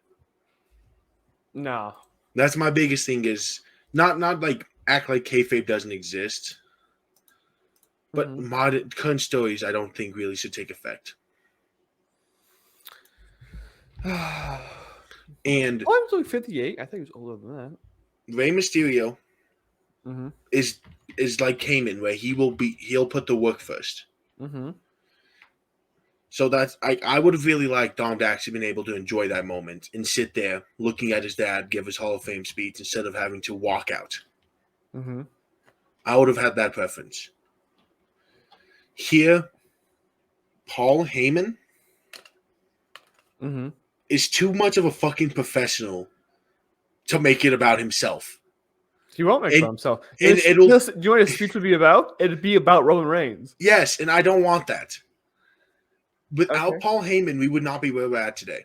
No. That's my biggest thing is not like act like kayfabe doesn't exist. But current stories I don't think really should take effect. And I'm only 58. I think he was older than that. Rey Mysterio Mm-hmm. is like Heyman, where he'll put the work first. Mm-hmm. So that's I would have really liked Dom to actually been able to enjoy that moment and sit there looking at his dad give his Hall of Fame speech instead of having to walk out. Mm-hmm. I would have had that preference. Here, Paul Heyman Mm-hmm. is too much of a fucking professional to make it about himself. He won't make it And- for himself. and Do you know what his speech would be about? It'd be about Roman Reigns. Yes, and I don't want that. Without Okay. Paul Heyman, we would not be where we're at today.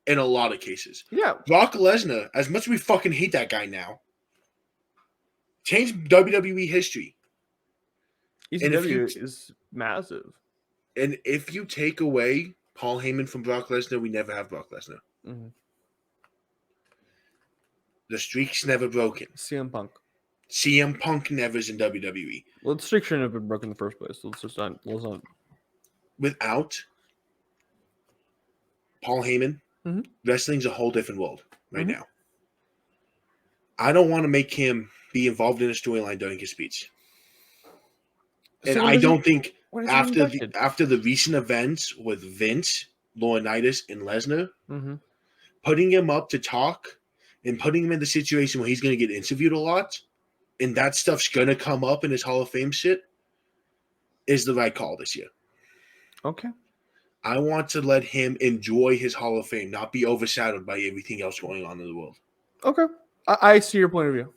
In a lot of cases. Yeah. Brock Lesnar, as much as we fucking hate that guy now, changed WWE history. ECW is massive. And if you take away Paul Heyman from Brock Lesnar, we never have Brock Lesnar. Mm-hmm. The streak's never broken. CM Punk. CM Punk never's in WWE. Well, the streak shouldn't have been broken in the first place. So let's not. Without Paul Heyman, Mhm. wrestling's a whole different world right Mhm. now. I don't want to make him be involved in a storyline during his speech. And So I don't think when is he after inducted? after the recent events with Vince, Laurinaitis, and Lesnar, Mhm. putting him up to talk and putting him in the situation where he's going to get interviewed a lot, and that stuff's going to come up in his Hall of Fame shit, is the right call this year. Okay. I want to let him enjoy his Hall of Fame, not be overshadowed by everything else going on in the world. Okay. I see your point of view.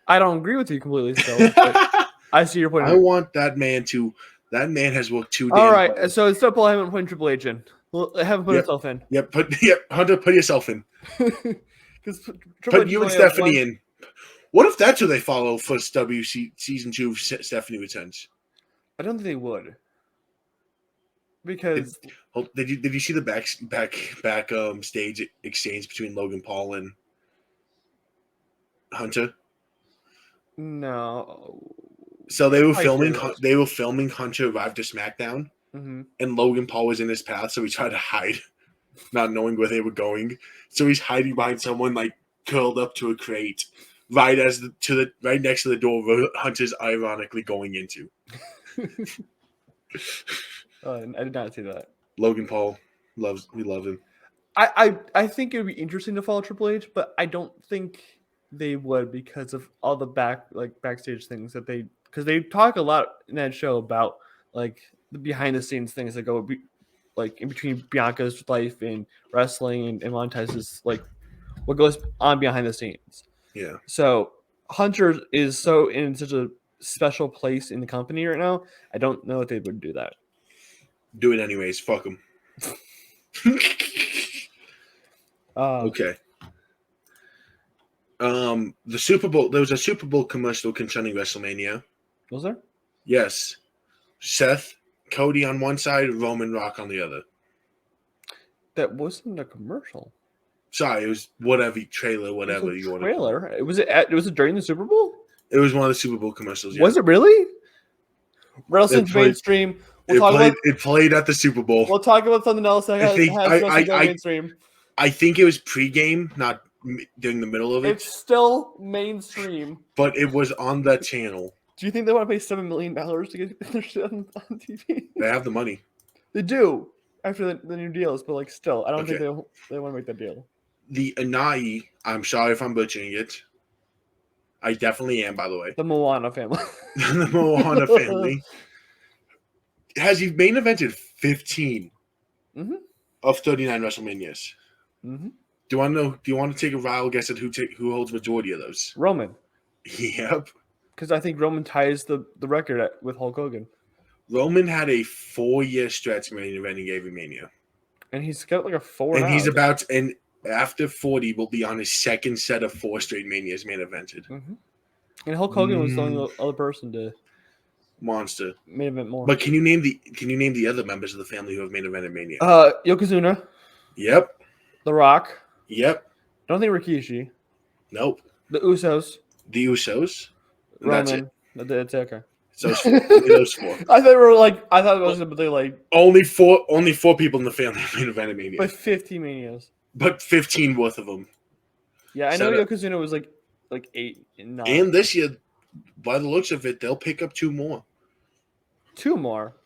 I don't agree with you completely still, but I see your point of I view. want that man to. That man has worked too damn All right. hard. So instead of Paul Heyman putting Triple H in, well, have him put Yep. himself in. Hunter, put yourself in. Because Put you and Stephanie in. What if that's who they follow for WC season 2? Stephanie returns. I don't think they would. Because Did you see the back stage exchange between Logan Paul and Hunter? no. So they were I filming. hear those. They were filming Hunter arrived to SmackDown, Mm-hmm. and Logan Paul was in his path, so he tried to hide, not knowing where they were going. So he's hiding behind someone like curled up to a crate, right next to the door where Hunter's ironically going into. I did not see that. Logan Paul we love him. I think it would be interesting to follow Triple H, but I don't think they would because of all the backstage things that because they talk a lot in that show about like the behind the scenes things that go like in between Bianca's life and wrestling and Montez's like what goes on behind the scenes. Yeah. So Hunter is so in such a special place in the company right now. I don't know if they would do that. Do it anyways. Fuck him. Okay. The Super Bowl. There was a Super Bowl commercial concerning WrestleMania. Was there? Yes. Seth, Cody on one side, Roman Rock on the other. That wasn't a commercial. Sorry, it was whatever trailer, whatever It you was want a to call it. trailer. Was it during the Super Bowl? It was one of the Super Bowl commercials. Yeah. Was it really? Wrestling's mainstream. It played at the Super Bowl. We'll talk about something else that has wrestling going mainstream. I think it was pregame, not during the middle of it. It's still mainstream. But it was on that channel. Do you think they want to pay $7 million to get their shit on TV? They have the money. They do after the new deals, but like still, I don't Okay. think they want to make that deal. The Anai, I'm sorry if I'm butchering it. I definitely am, by the way. The Moana family. The Moana family has he main evented 15 of 39 WrestleManias. Mm-hmm. Do you want to take a wild guess at who holds majority of those? Roman. Yep. Because I think Roman ties the record with Hulk Hogan. Roman had a 4-year stretch main eventing every Mania. And he's got like a 4. And after 40 will be on his second set of 4 straight Manias main evented. Mm-hmm. And Hulk Hogan was the only other person to monster main event more. But can you name the other members of the family who have main evented Mania? Yokozuna. Yep. The Rock. Yep. Don't think Rikishi. Nope. The Usos. The Usos. Roman. That's okay. So it's only those 4. I thought it was gonna be like Only four people in the family main event of Mania. but 15 manias. But 15 worth of them. Yeah, I know Yokozuna was like 8 and 9. And this year, by the looks of it, they'll pick up 2 more. 2 more.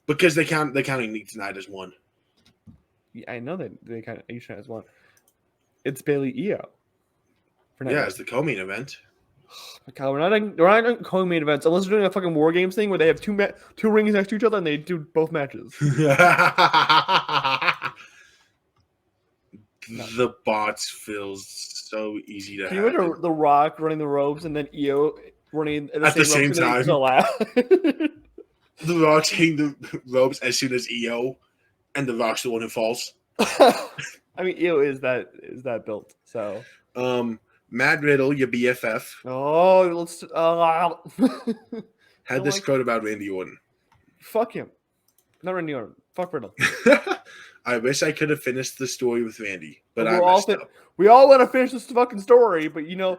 Because they're counting Neat Tonight as 1. Yeah, I know that they kind of each has 1. It's Bailey Io. Yeah, it's the co-main event. Oh my God, we're not doing co-main events unless we're doing a fucking War Games thing where they have 2 rings next to each other and they do both matches. The bots feels so easy to Can you happen. imagine The Rock running the ropes and then Io running at the same time? So loud. The Rock's hitting the ropes as soon as EO, and The Rock's the one who falls. I mean, Io is that built. So, Matt Riddle, your BFF. Oh, let's. Had this quote about Randy Orton. Fuck him. Not Randy Orton. Fuck Riddle. I wish I could have finished the story with Randy, but I messed up. We all want to finish this fucking story, but Can I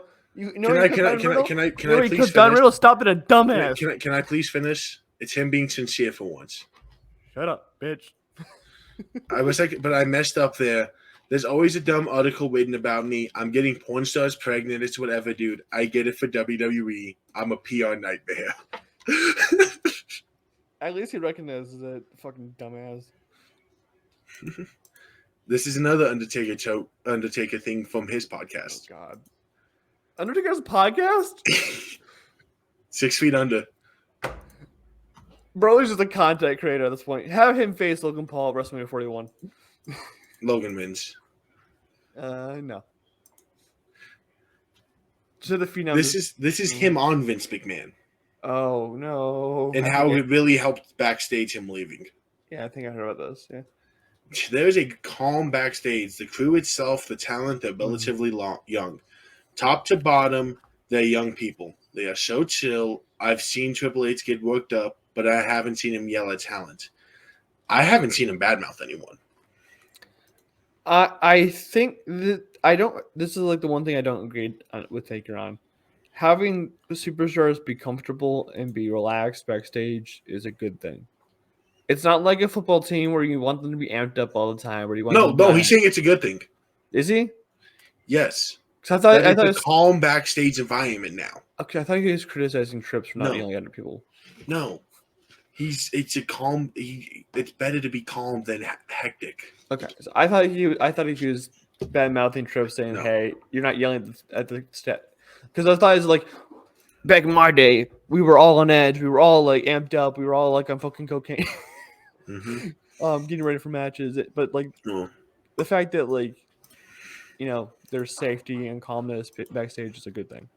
please finish? Don Riddle stopped at a dumbass. Can I please finish? It's him being sincere for once. Shut up, bitch. I wish I could, but I messed up there. There's always a dumb article written about me. I'm getting porn stars pregnant. It's whatever, dude. I get it for WWE. I'm a PR nightmare. At least he recognizes that fucking dumbass. This is another Undertaker thing from his podcast. Oh God, Undertaker's podcast? 6 feet under. Bro, he's just a content creator at this point. Have him face Logan Paul at WrestleMania 41. Logan wins. No. To the Phenom. This is him on Vince McMahon. Oh no! And how it really helped backstage him leaving. Yeah, I think I heard about this. Yeah. There's a calm backstage. The crew itself, the talent, they're relatively young. Top to bottom, they're young people. They are so chill. I've seen Triple H get worked up, but I haven't seen him yell at talent. I haven't seen him badmouth anyone. I think that I don't. This is like the one thing I don't agree with Taker on. Having the superstars be comfortable and be relaxed backstage is a good thing. It's not like a football team where you want them to be amped up all the time. Where you want no, he's saying it's a good thing. Is he? Yes. I thought it's a calm backstage environment now. Okay, I thought he was criticizing Trips for not yelling at people. No, it's a calm. It's better to be calm than hectic. Okay, so I thought he was bad mouthing Trips, saying, "Hey, you're not yelling at the step." Because I thought it was like back in my day, we were all on edge, we were all like amped up, we were all like on fucking cocaine, getting ready for matches. But like the fact that like there's safety and calmness backstage is a good thing.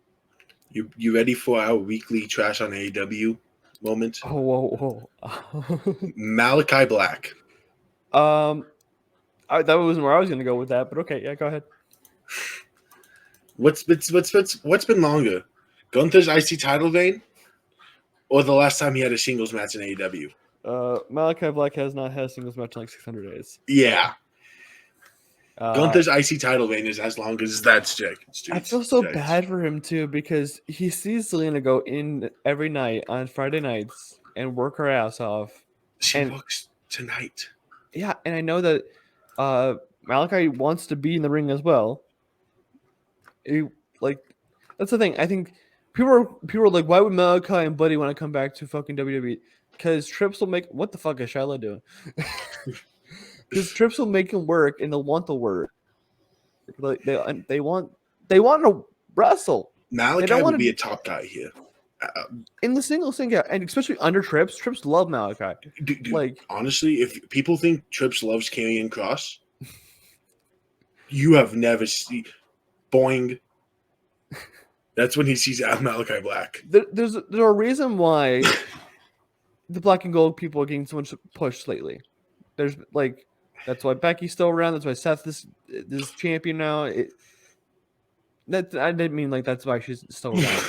You ready for our weekly trash on AEW moment? Oh, whoa. Malachi Black. That wasn't where I was going to go with that, but okay, yeah, go ahead. What's been longer, Gunther's IC title reign, or the last time he had a singles match in AEW? Malachi Black has not had a singles match in like 600 days. Yeah. Gunther's IC title reign is as long as that streak. I feel so bad for him too because he sees Selena go in every night on Friday nights and work her ass off. She works tonight. Yeah, and I know that Malachi wants to be in the ring as well. That's the thing. I think people are like, why would Malachi and Buddy want to come back to fucking WWE? Because Trips will make what the fuck is Shiloh doing? Because Trips will make him work, and they'll want the work. Like they want to wrestle. Malachi would be a top guy here. In the singles thing, yeah, and especially under Trips. Trips love Malachi. Dude, honestly, if people think Trips loves Karrion Kross, you have never seen Boing. That's when he sees Malachi Black. There's a reason why the black and gold people are getting so much push lately. There's like that's why Becky's still around. That's why Seth this champion now. I didn't mean like that's why she's still around.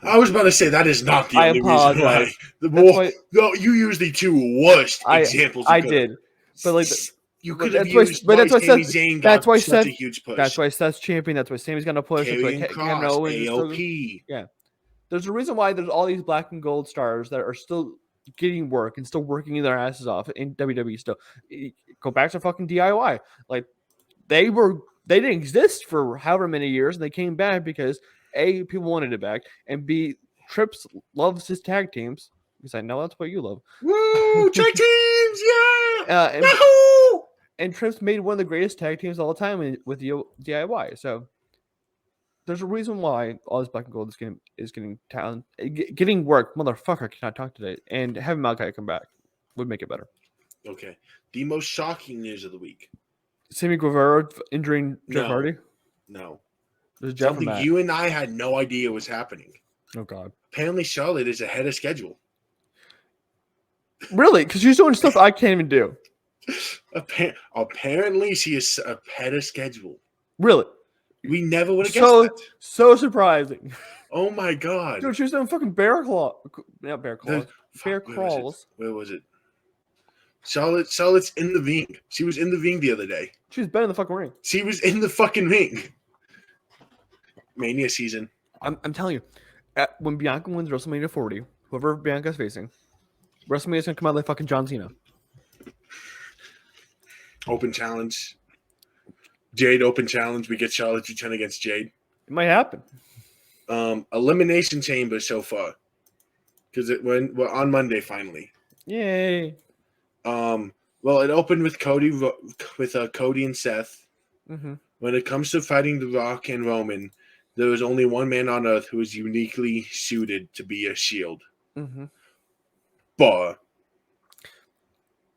I was about to say that is not the only apologize. reason why. No, you used the two worst examples. I did, but like you could have used. But that's why Zayn got such a huge push. That's why Seth's champion. That's why Sammy's gonna push. Karrion Kross, AOP. Yeah, There's a reason why there's all these black and gold stars that are still getting work and still working their asses off in WWE still. Go back to fucking DIY. Like they didn't exist for however many years and they came back because A, people wanted it back, and B, Trips loves his tag teams. Because I know that's what you love. Woo! Tag teams! Yeah! And, Yahoo! and Trips made one of the greatest tag teams of all time with DIY. So there's a reason why all this black and gold is getting talent, getting work. Motherfucker, I cannot talk today. And having Malachi come back would make it better. Okay. The most shocking news of the week. Sammy Guevara injuring Jeff No. Hardy. No. There's Jeff Something and Matt. you and I had no idea was happening. Oh God. Apparently Charlotte is ahead of schedule. Really? Because she's doing stuff I can't even do. Apparently she is ahead of schedule. Really? We never would have guessed that. So surprising. Oh my God. Dude, she was doing fucking bear claw. Not bear claws. Bear Where crawls. Where was it? Charlotte's in the ring. She was in the ring the other day. She's been in the fucking ring. She was in the fucking ring. Mania season. I'm telling you, when Bianca wins WrestleMania 40, whoever Bianca's facing, WrestleMania's gonna come out like fucking John Cena. Open challenge. Jade open challenge. We get Charlotte to turn against Jade. It might happen. Elimination Chamber so far. Because we're on Monday finally. Yay. Well, it opened with Cody and Seth. Mm-hmm. When it comes to fighting The Rock and Roman, there is only one man on earth who is uniquely suited to be a Shield. Mm-hmm. But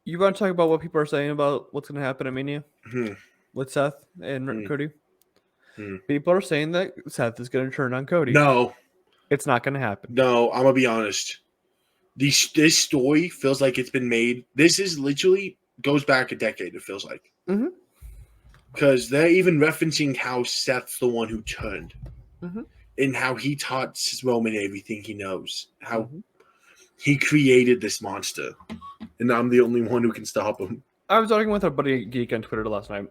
you want to talk about what people are saying about what's going to happen at Mania hmm, with Seth and Cody? Hmm. People are saying that Seth is going to turn on Cody. No, it's not going to happen. No, I'm gonna be honest. This story feels like it's been made. This is literally goes back a decade. It feels like because they're even referencing how Seth's the one who turned, and how he taught Roman everything he knows. How he created this monster, and I'm the only one who can stop him. I was talking with our buddy Geek on Twitter last night.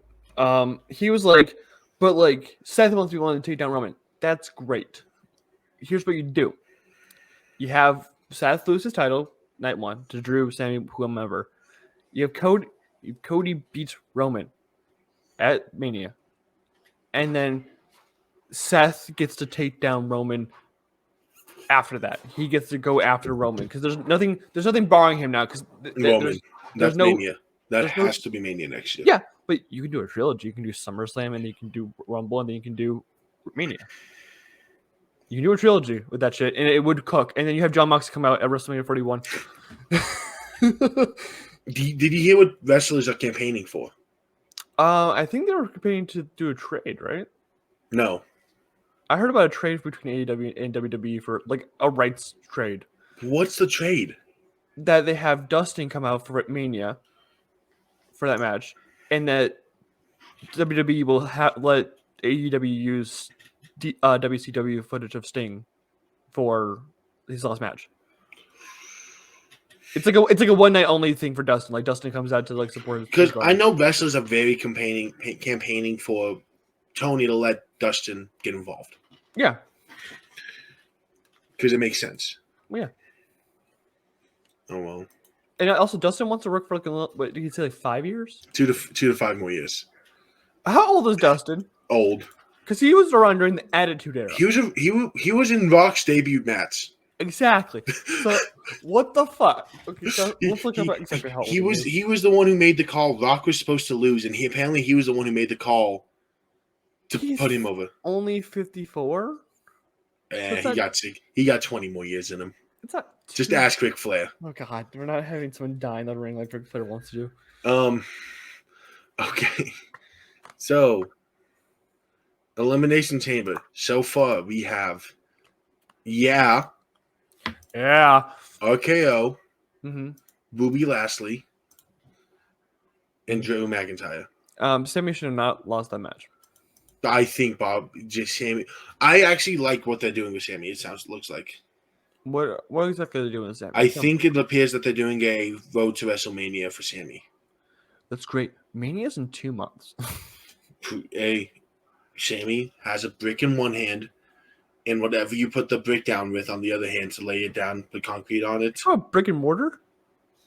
He was like, "But like Seth wants to be willing to take down Roman. That's great. Here's what you do: you have Seth lose his title night one to Drew, Sammy, whomever. You have Cody. Cody beats Roman at Mania, and then Seth gets to take down Roman. After that, he gets to go after Roman because there's nothing barring him now because there's no Mania. That has to be Mania next year. Yeah, but you can do a trilogy. You can do SummerSlam, and you can do Rumble, and then you can do Mania. You can do a trilogy with that shit, and it would cook. And then you have John Moxley come out at WrestleMania 41. Did you hear what wrestlers are campaigning for? I think they were campaigning to do a trade, right? No. I heard about a trade between AEW and WWE for like a rights trade. What's the trade? That they have Dustin come out for Mania for that match, and that WWE will let AEW use WCW footage of Sting for his last match. It's like a one night only thing for Dustin. Like Dustin comes out to like support his. Because I know wrestlers are very campaigning for Tony to let Dustin get involved. Yeah. Because it makes sense. Yeah. Oh well. And also, Dustin wants to work for like what did he say, like 5 years? 2 to 5 more years. How old is Dustin? Old. Because he was around during the Attitude Era. He was in Rock's debut match. Exactly. So what the fuck? Okay, so let's look up exactly how old he was the one who made the call. Rock was supposed to lose, and he was the one who made the call to put him over. Only 54. He got 20 more years in him. It's not just ask Ric Flair. Oh God, we're not having someone die in the ring like Ric Flair wants to do. Okay. So, Elimination Chamber. So far, we have Yeah. RKO, Bobby Lashley, and Drew McIntyre. Sammy should have not lost that match. I think Sammy. I actually like what they're doing with Sammy. It looks like. What exactly are they doing with Sammy? I think it appears that they're doing a road to WrestleMania for Sammy. That's great. Mania's in 2 months. Sammy has a brick in one hand and whatever you put the brick down with on the other hand to lay it down, put concrete on it. Oh, brick and mortar?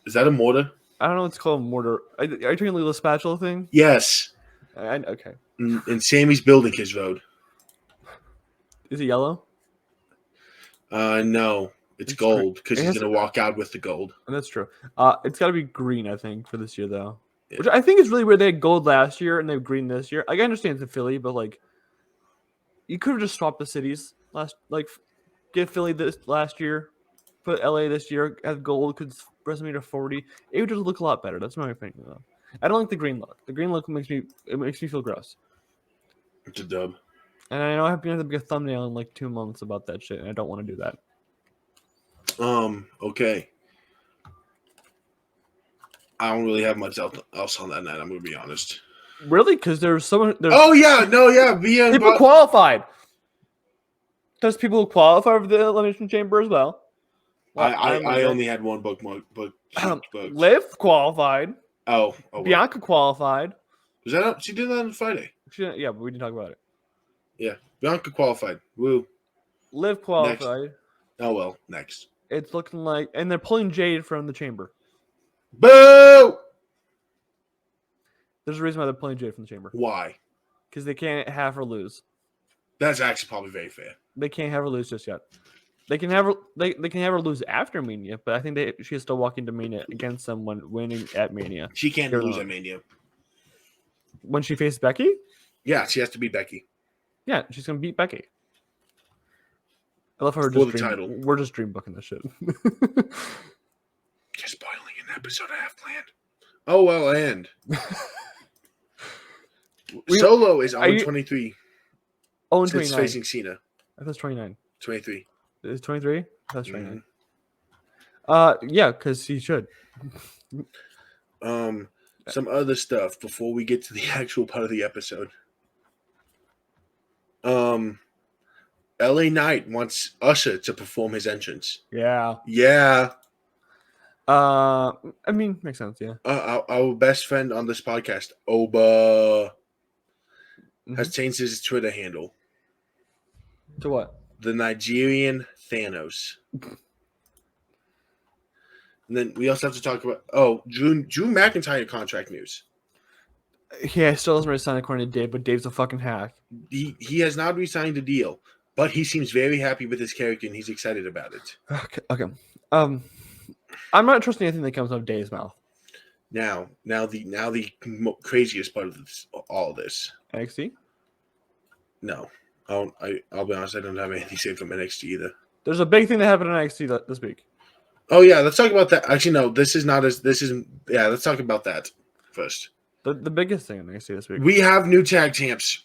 Is that a mortar? I don't know what's called mortar. Are you talking the spatula thing? Yes. Okay. And Sammy's building his road. Is it yellow? No. It's gold because he's going to walk out with the gold. And that's true. It's got to be green, I think, for this year, though. Yeah. Which I think is really weird. They had gold last year and they have green this year. Like, I understand it's in Philly, but, like, you could have just swapped the cities get Philly this last year, put LA this year, have gold, could resume to 40. It would just look a lot better. That's my opinion, though. I don't like the green look. The green look makes me feel gross. It's a dub. And I know I have to make a thumbnail in like 2 months about that shit, and I don't want to do that. Okay. I don't really have much else on that night, I'm going to be honest. Really? Because there's someone... Oh, yeah. No, yeah. People qualified. There's people who qualify for the Elimination Chamber as well. I only had one book. Liv qualified. Oh, Bianca qualified. Was that up? She did that on Friday. Yeah, but we didn't talk about it. Yeah, Bianca qualified. Woo. Liv qualified. Next. Oh well, next. It's looking like, and they're pulling Jade from the chamber. Boo! There's a reason why they're pulling Jade from the chamber. Why? Because they can't have her lose. That's actually probably very fair. They can't have her lose just yet. They can have her. They can have her lose after Mania, but I think she has to walk into Mania against someone winning at Mania. She can't lose at Mania. When she faces Becky? Yeah, she has to beat Becky. Yeah, she's gonna beat Becky. I love how we're just dream booking this shit. You're spoiling an episode I have planned. Oh well, and Solo is 0-23. 0-29. It's facing Cena. I thought it's 29. 23. Is 23? That's 29. Mm-hmm. Yeah, because he should. Some other stuff before we get to the actual part of the episode. LA Knight wants Usher to perform his entrance. Yeah. Yeah. I mean, makes sense, yeah. Our best friend on this podcast, Oba, has changed his Twitter handle. To what? The Nigerian Thanos. And then we also have to talk about Drew McIntyre contract news. Yeah, still hasn't resigned according to Dave, but Dave's a fucking hack. He has not re-signed the deal, but he seems very happy with his character and he's excited about it. Okay. I'm not trusting anything that comes out of Dave's mouth. Now the craziest part of all of this. NXT? No. I'll be honest, I don't have anything saved from NXT either. There's a big thing that happened in NXT this week. Oh yeah, let's talk about that. Actually, no, let's talk about that first. The biggest thing in NXT this week. We have new tag champs.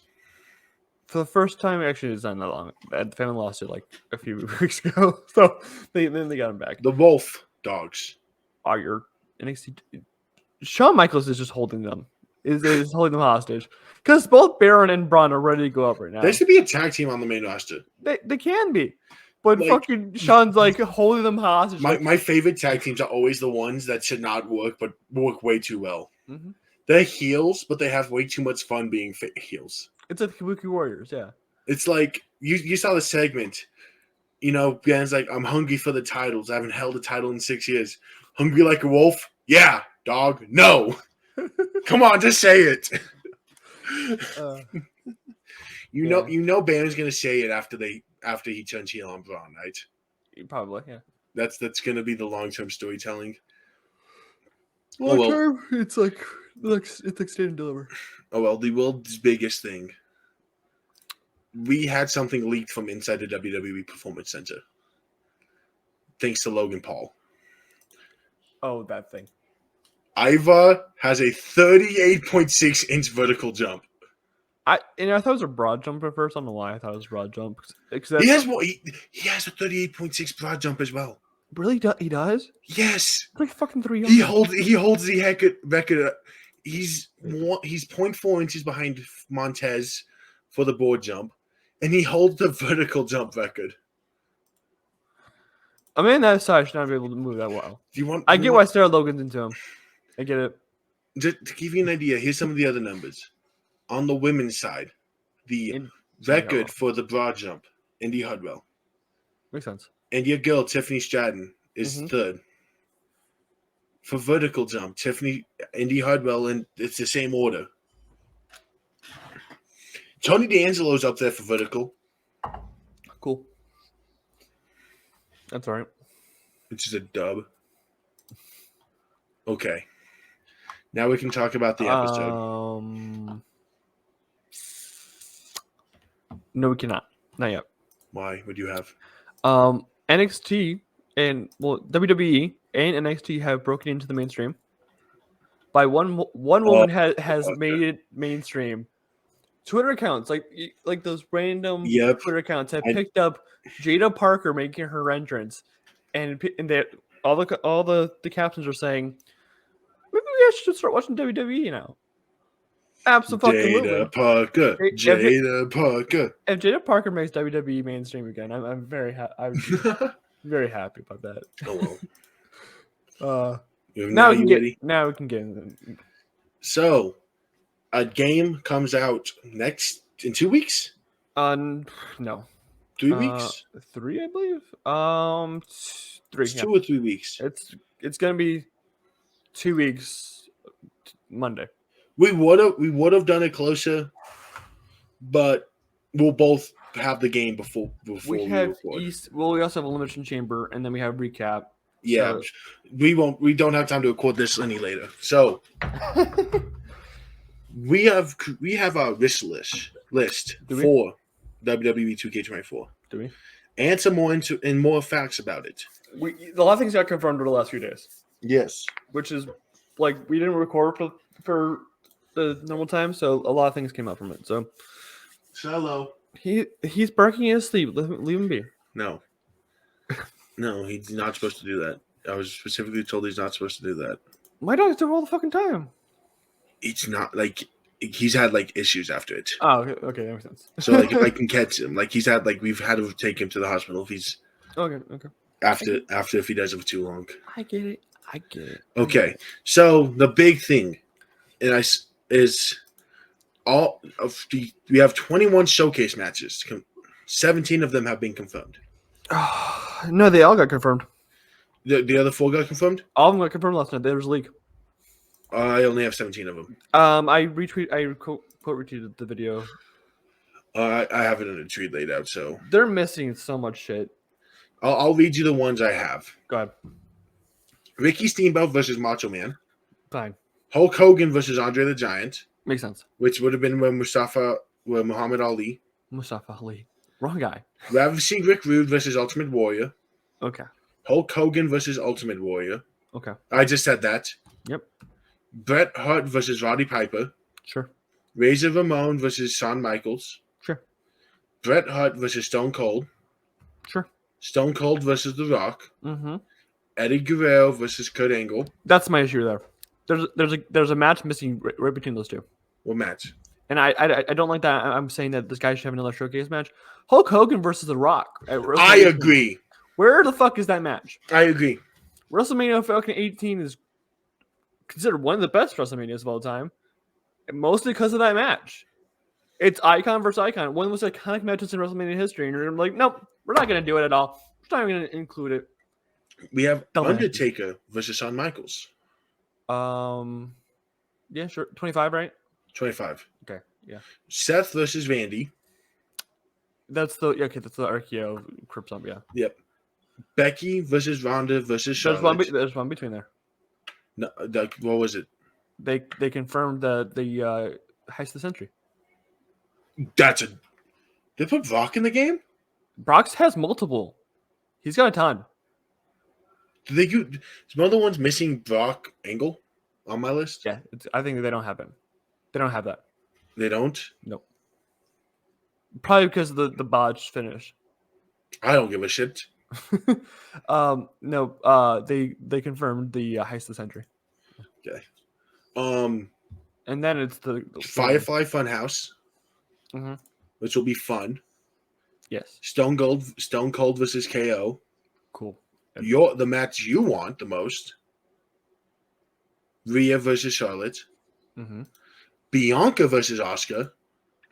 For the first time, actually, it's not that long. The family lost it like a few weeks ago, so they got him back. The Wolf Dogs. Your NXT. Shawn Michaels is just holding them. Is holding them hostage because both Baron and Braun are ready to go up right now. There should be a tag team on the main roster. They can be, but fucking Shawn's like holding them hostage. My favorite tag teams are always the ones that should not work, but work way too well. Mm-hmm. They're heels, but they have way too much fun being heels. It's like Kabuki Warriors, yeah. It's like you saw the segment. You know, Ben's like, I'm hungry for the titles. I haven't held a title in 6 years. Hungry like a wolf? Yeah, dog. No. Come on, just say it. You know Banner's gonna say it after he turns heel on Braun, right? Probably, yeah. That's gonna be the long-term storytelling. Long term, it's like stand and deliver. Oh well, the world's biggest thing. We had something leaked from inside the WWE Performance Center. Thanks to Logan Paul. Oh, that thing. Iva has a 38.6-inch vertical jump. I thought it was a broad jump at first. I don't know why I thought it was a broad jump. He has a 38.6 broad jump as well. Really? He does? Yes. Like fucking 3. He holds the record. He's 0.4 inches behind Montez for the board jump, and he holds the vertical jump record. A man that size should not be able to move that well. I get why Sarah Logan's into him. I get it. Just to give you an idea, here's some of the other numbers. On the women's side, the record for the broad jump Indy Hudwell. Makes sense. And your girl, Tiffany Stratton, is third. For vertical jump, Indy Hudwell, and it's the same order. Tony D'Angelo's up there for vertical. Cool. That's all right. Which is a dub. Okay. Now we can talk about the episode. No, we cannot. Not yet. Why? What do you have? NXT and WWE and NXT have broken into the mainstream. By one woman has made it mainstream. Twitter accounts like those random Twitter accounts have picked up Jada Parker making her entrance, and all the captions are saying, maybe we should start watching WWE now. Absolutely. Jada Parker. If Jada Parker makes WWE mainstream again, I'm very happy. Very happy about that. Oh well. Now we can get in. So, a game comes out in 2 weeks? No. 3 weeks? 3, I believe. 3. It's 2 or 3 weeks. It's gonna be 2 weeks. Monday. We would have done it closer, but we'll both have the game before we have record. We also have Elimination Chamber, and then we have recap. Yeah, so. We don't have time to record this any later. So we have our wish list for WWE 2K24. Do we? And some more facts about it. A lot of things got confirmed over the last few days. Yes, which is we didn't record for the normal time, so a lot of things came out from it. So, hello. He's barking in his sleep. Leave him be. No, he's not supposed to do that. I was specifically told he's not supposed to do that. My dogs do it all the fucking time. It's not he's had issues after it. Oh, okay, that makes sense. So if I can catch him, he's had we've had to take him to the hospital if he's okay. After if he does it for too long. I get it. Okay, so the big thing, is all of we have 21 showcase matches. 17 of them have been confirmed. No, they all got confirmed. The other 4 got confirmed? All of them got confirmed last night. There was a leak. I only have 17 of them. I quote retweeted the video. I have it in a tweet laid out, so they're missing so much shit. I'll read you the ones I have. Go ahead. Ricky Steamboat versus Macho Man. Fine. Hulk Hogan versus Andre the Giant. Makes sense. Which would have been Muhammad Ali. Mustafa Ali. Wrong guy. Ravishing Rick Rude versus Ultimate Warrior. Okay. Hulk Hogan versus Ultimate Warrior. Okay. I just said that. Yep. Bret Hart versus Roddy Piper. Sure. Razor Ramon versus Shawn Michaels. Sure. Bret Hart versus Stone Cold. Sure. Stone Cold versus The Rock. Mm-hmm. Eddie Guerrero versus Kurt Angle. That's my issue there. There's a match missing right between those two. What match? And I don't like that. I'm saying that this guy should have another showcase match. Hulk Hogan versus The Rock. I agree. Where the fuck is that match? I agree. WrestleMania fucking 18 is considered one of the best WrestleManias of all time, mostly because of that match. It's icon versus icon. One of the most iconic matches in WrestleMania history, and you're like, nope, we're not going to do it at all. We're not even going to include it. We have Undertaker versus Shawn Michaels. Yeah, sure. 25, right? 25. Okay, yeah. Seth versus Randy. That's the RKO Crip Zombie, yeah. Yep. Becky versus Ronda versus Charlotte. There's one between there. No, what was it? They confirmed the Heist of the Century. They put Brock in the game? Brock has multiple. He's got a ton. Is one of the ones missing Brock Angle on my list? Yeah, I think they don't have him. They don't have that. They don't? Nope. Probably because of the botched finish. I don't give a shit. No. They confirmed the Heist of the Century. Okay. And then it's the Firefly Funhouse, which will be fun. Yes. Stone Cold versus KO. Cool. The match you want the most. Rhea versus Charlotte. Mm-hmm. Bianca versus Asuka.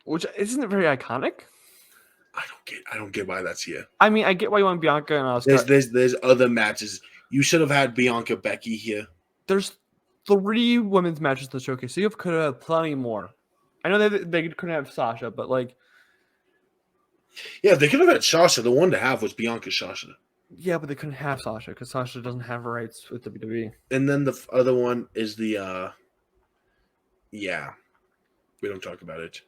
Which isn't it very iconic? I don't get why that's here. I mean, I get why you want Bianca and Asuka. There's other matches. You should have had Bianca Becky here. There's 3 women's matches to showcase, so you could have plenty more. I know they couldn't have Sasha, but like, yeah, they could have had Sasha. The one to have was Bianca Sasha. yeah, but they couldn't have Sasha because Sasha doesn't have her rights with WWE. And then the other one is the yeah, we don't talk about it.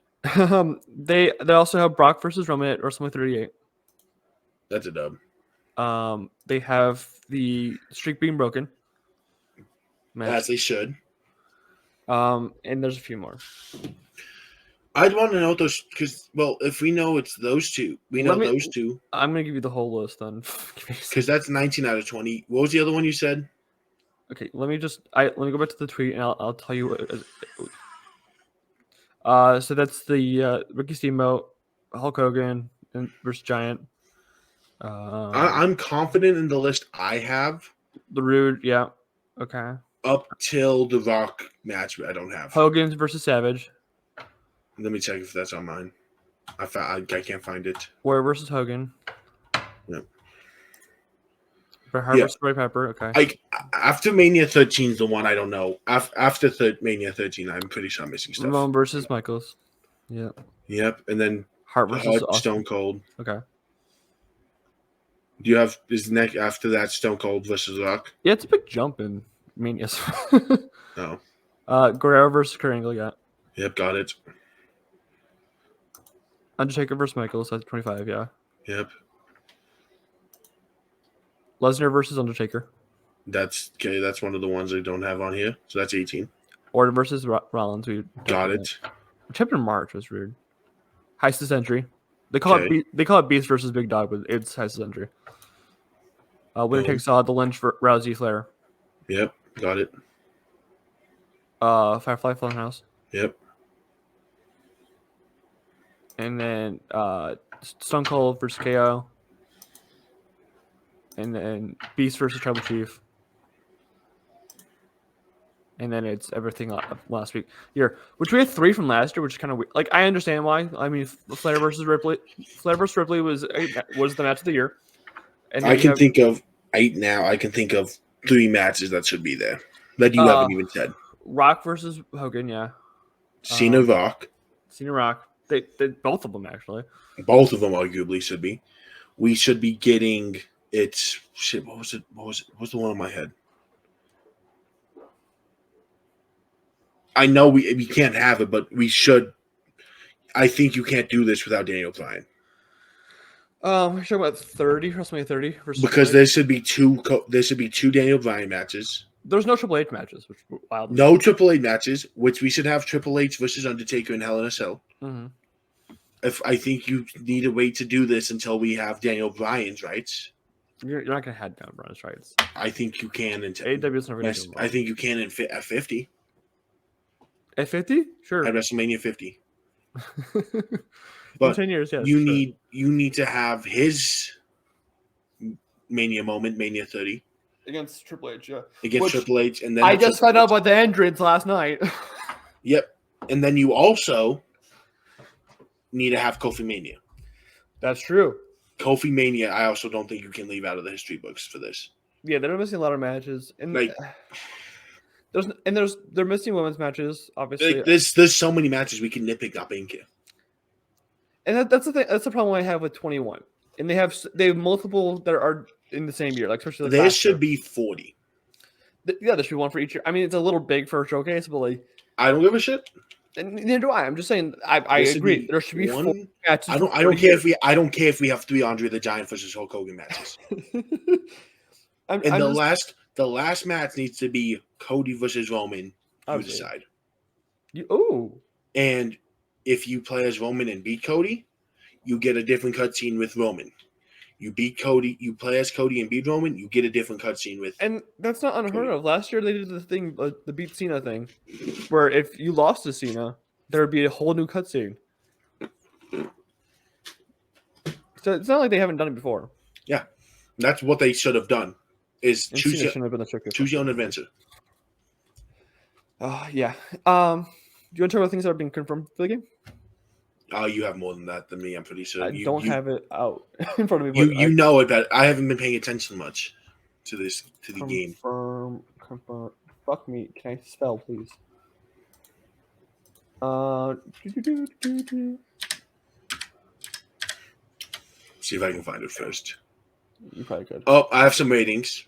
They also have Brock versus Roman at WrestleMania 38. That's a dub. They have the streak being broken. Match. As they should. And there's a few more. I'd want to know those because, well, if we know it's those two, we know those two. I'm gonna give you the whole list then, because that's 19 out of 20. What was the other one you said? Okay, let me go back to the tweet and I'll tell you. So that's the Ricky Steamboat, Hulk Hogan, versus Giant. I'm confident in the list I have. The Rude, yeah, okay. Up till the Rock match, I don't have Hogan's versus Savage. Let me check if that's on mine. I can't find it. Warrior versus Hogan. Yep. Bret Hart versus Ray Pepper. Okay. After Mania 13 is the one I don't know. After Mania 13, I'm pretty sure I'm missing stuff. Ramon versus Michaels. Yep. Yep. And then Hart versus Stone Cold. Okay. Do you have next after that Stone Cold versus Rock? Yeah, it's a big jump in Manias. No. Guerrero versus Kurt Angle. Yeah. Yep. Got it. Undertaker versus Michaels. That's 25. Yeah. Yep. Lesnar versus Undertaker. That's okay. That's one of the ones I don't have on here. So that's 18. Orton versus Rollins. We got it. Which happened in March was weird. Heist of Century. They call it Beast versus Big Dog, but it's Heist of Century. Winner takes all. The Lynch for Rousey Flair. Yep. Got it. Firefly Funhouse. Yep. And then Stone Cold versus KO. And then Beast versus Tribal Chief. And then it's everything last week. Which we had 3 from last year, which is kind of weird. Like, I understand why. I mean, Flair versus Ripley. Flair versus Ripley was the match of the year. And I can think of 3 matches that should be there that you haven't even said. Rock versus Hogan, yeah. Cena Rock. Cena Rock. They both of them actually. Both of them arguably should be. We should be getting it's shit. What was it? What's the one in my head? I know we can't have it, but we should. I think you can't do this without Daniel Bryan. We're talking about 30, WrestleMania 30 versus because there should be 2. There should be 2 Daniel Bryan matches. There's no Triple H matches, which wild. No Triple H matches, which we should have Triple H versus Undertaker in Hell in a Cell. Mm-hmm. If I think you need to wait to do this until we have Daniel Bryan's rights. You're not gonna have Daniel Bryan's rights. I think you can. AEW's never gonna do I think you can at 50. At 50, sure. At WrestleMania 50. But 10 years, yes. You need to have his Mania moment, Mania 30. Against Triple H, yeah. Against Triple H, and then I just found out about the entrance last night. Yep, and then you also need to have Kofi Mania. That's true. Kofi Mania, I also don't think you can leave out of the history books for this. Yeah, they're missing a lot of matches, and they're missing women's matches. Obviously, there's so many matches we can nitpick up in here. And that's the thing. That's the problem I have with 21. And they have multiple that are in the same year, like especially there should be 40. Yeah, there should be one for each year. I mean, it's a little big for a showcase, but like I don't give a shit. And neither do I. I'm just saying. I agree. There should be 4 matches. I don't care if we have 3 Andre the Giant versus Hulk Hogan matches. The last match needs to be Cody versus Roman. You decide. And if you play as Roman and beat Cody, you get a different cutscene with Roman. You beat Cody, you play as Cody and beat Roman, you get a different cutscene with. And that's not unheard of. Last year they did the thing, the beat Cena thing, where if you lost to Cena, there would be a whole new cutscene. So it's not like they haven't done it before. Yeah, that's what they should have done. Is choose your own adventure. Yeah. Do you want to talk about things that are being confirmed for the game? Oh, you have more than that than me. I'm pretty sure. I You don't you have it out in front of me. you But you know it, but I haven't been paying attention much to the game. confirm. Fuck me. Can I spell, please? Do, do, do, do, do. See if I can find it first. You probably could. Oh, I have some ratings.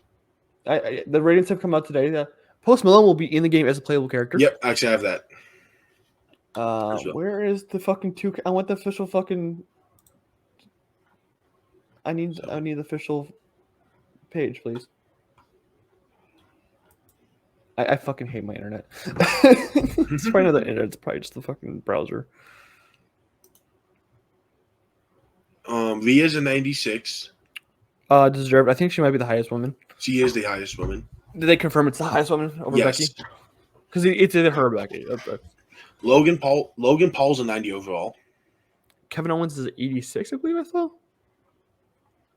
The ratings have come out today. Post Malone will be in the game as a playable character. Yep, actually I have that. as well. Where is the fucking 2K? I want the official fucking. I need the official page, please. I fucking hate my internet. It's probably not the internet. It's probably just the fucking browser. Leah's a 96. Deserved. I think she might be the highest woman. She is the highest woman. Did they confirm it's the highest woman over Yes. Becky? Because it's either her or Becky. Logan Paul's a 90 overall. Kevin Owens is 86, I believe I saw.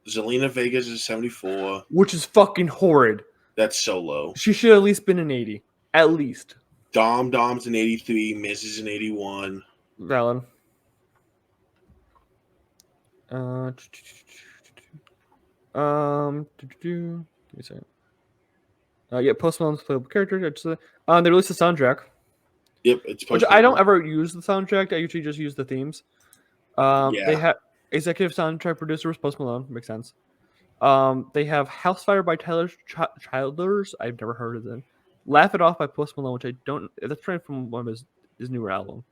Zelina Vega's is 74. Which is fucking horrid. That's so low. She should at least been an 80. At least. Dom's an 83. Miz is an 81. Valid. Give me a second. Yeah, Post Malone's playable character. They released the soundtrack. Yep, it's Which I don't ever use the soundtrack. I usually just use the themes. They have executive soundtrack producer was Post Malone. Makes sense. They have House Fire by Tyler Childers. I've never heard of them. Laugh It Off by Post Malone, which I don't. That's probably from one of his newer album.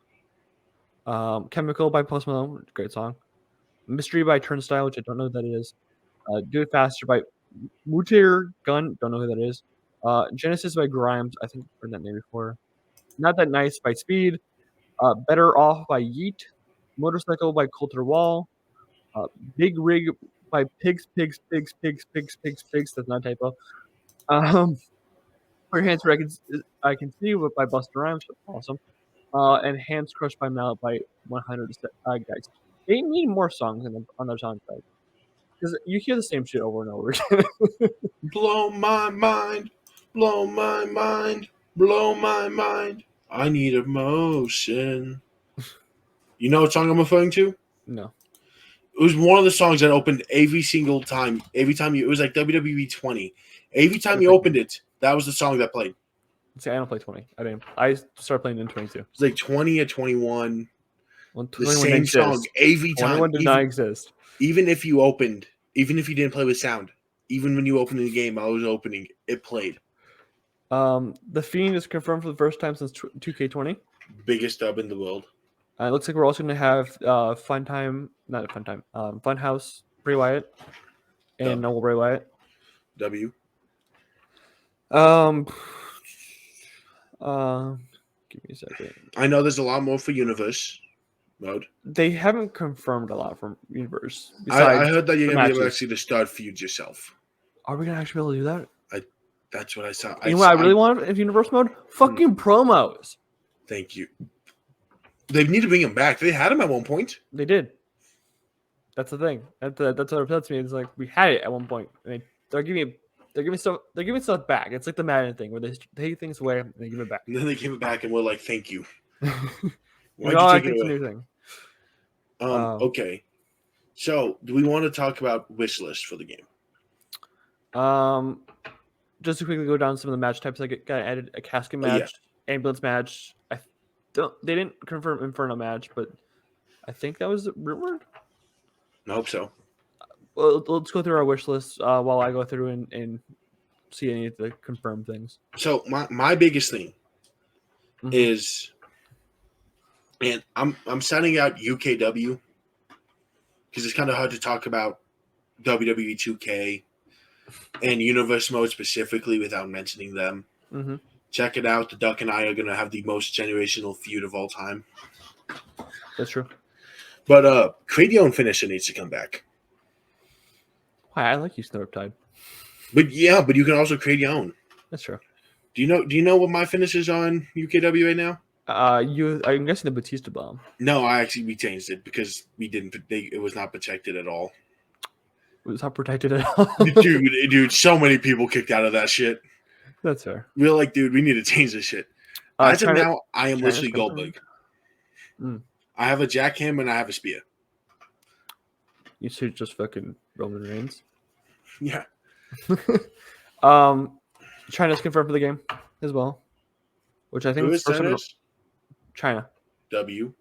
Chemical by Post Malone, great song. Mystery by Turnstile, which I don't know who that is. Do It Faster by Mutir Gun, don't know who that is. Genesis by Grimes, I think I've heard that name before. Not That Nice by Speed. Better Off by Yeet. Motorcycle by Coulter Wall. Big Rig by Pigs. That's not a typo. For Hands Where I Can See by Busta Rhymes. Awesome. And Hands Crushed by Mallet by 100 guys. They need more songs on their soundtrack. Because you hear the same shit over and over again. Blow my mind. Blow my mind. Blow my mind. I need emotion. You know what song I'm referring to? No. It was one of the songs that opened every single time. Every time it was like WWE 20. Every time you opened it, that was the song that played. See, I don't play 20. I started playing in 22. It's like 20 or 21. Well, The same song every time. 21 did not exist. Even if you didn't play with sound, even when you opened the game, I was opening, it played. The Fiend is confirmed for the first time since 2K20. Biggest dub in the world. It looks like we're also going to have Funhouse Bray Wyatt and Noble Bray Wyatt. W. Give me a second. I know there's a lot more for Universe mode. They haven't confirmed a lot from Universe. I heard that you're going to be able to matches. actually to start feuds yourself. Are we going to actually be able to do that? That's what I saw. You know what I really want in Universe mode? Fucking promos. Thank you. They need to bring him back. They had him at one point. They did. That's the thing. That's what upsets me. It's like we had it at one point. And they're giving stuff back. It's like the Madden thing where they take things away and they give it back. And then they give it back and we're like, thank you. Why'd you take it away? New thing. Okay. So do we want to talk about wish list for the game? Just to quickly go down some of the match types. I got added a casket match, ambulance match. They didn't confirm Inferno match, but I think that was rumored. I hope so. Well, let's go through our wish list while I go through and see any of the confirmed things. So my biggest thing is, and I'm sending out UKW because it's kind of hard to talk about WWE 2K and Universe mode specifically without mentioning them. Mm-hmm. Check it out. The Duck and I are going to have the most generational feud of all time. That's true. But Cranion finisher needs to come back. Why? I like you, Snurptide. But you can also create your own. That's true. Do you know what my finish is on UKW right now? I'm guessing the Batista bomb. No, we changed it because we didn't. It was not protected at all. It was not protected at all. dude, so many people kicked out of that shit. That's fair. We were like, dude, we need to change this shit. As of now, I am literally Goldberg. I have a jackhammer and I have a spear. You should just fucking Roman Reigns. Yeah. China's confirmed for the game as well, which I think Who is is first time Tennis? China, W.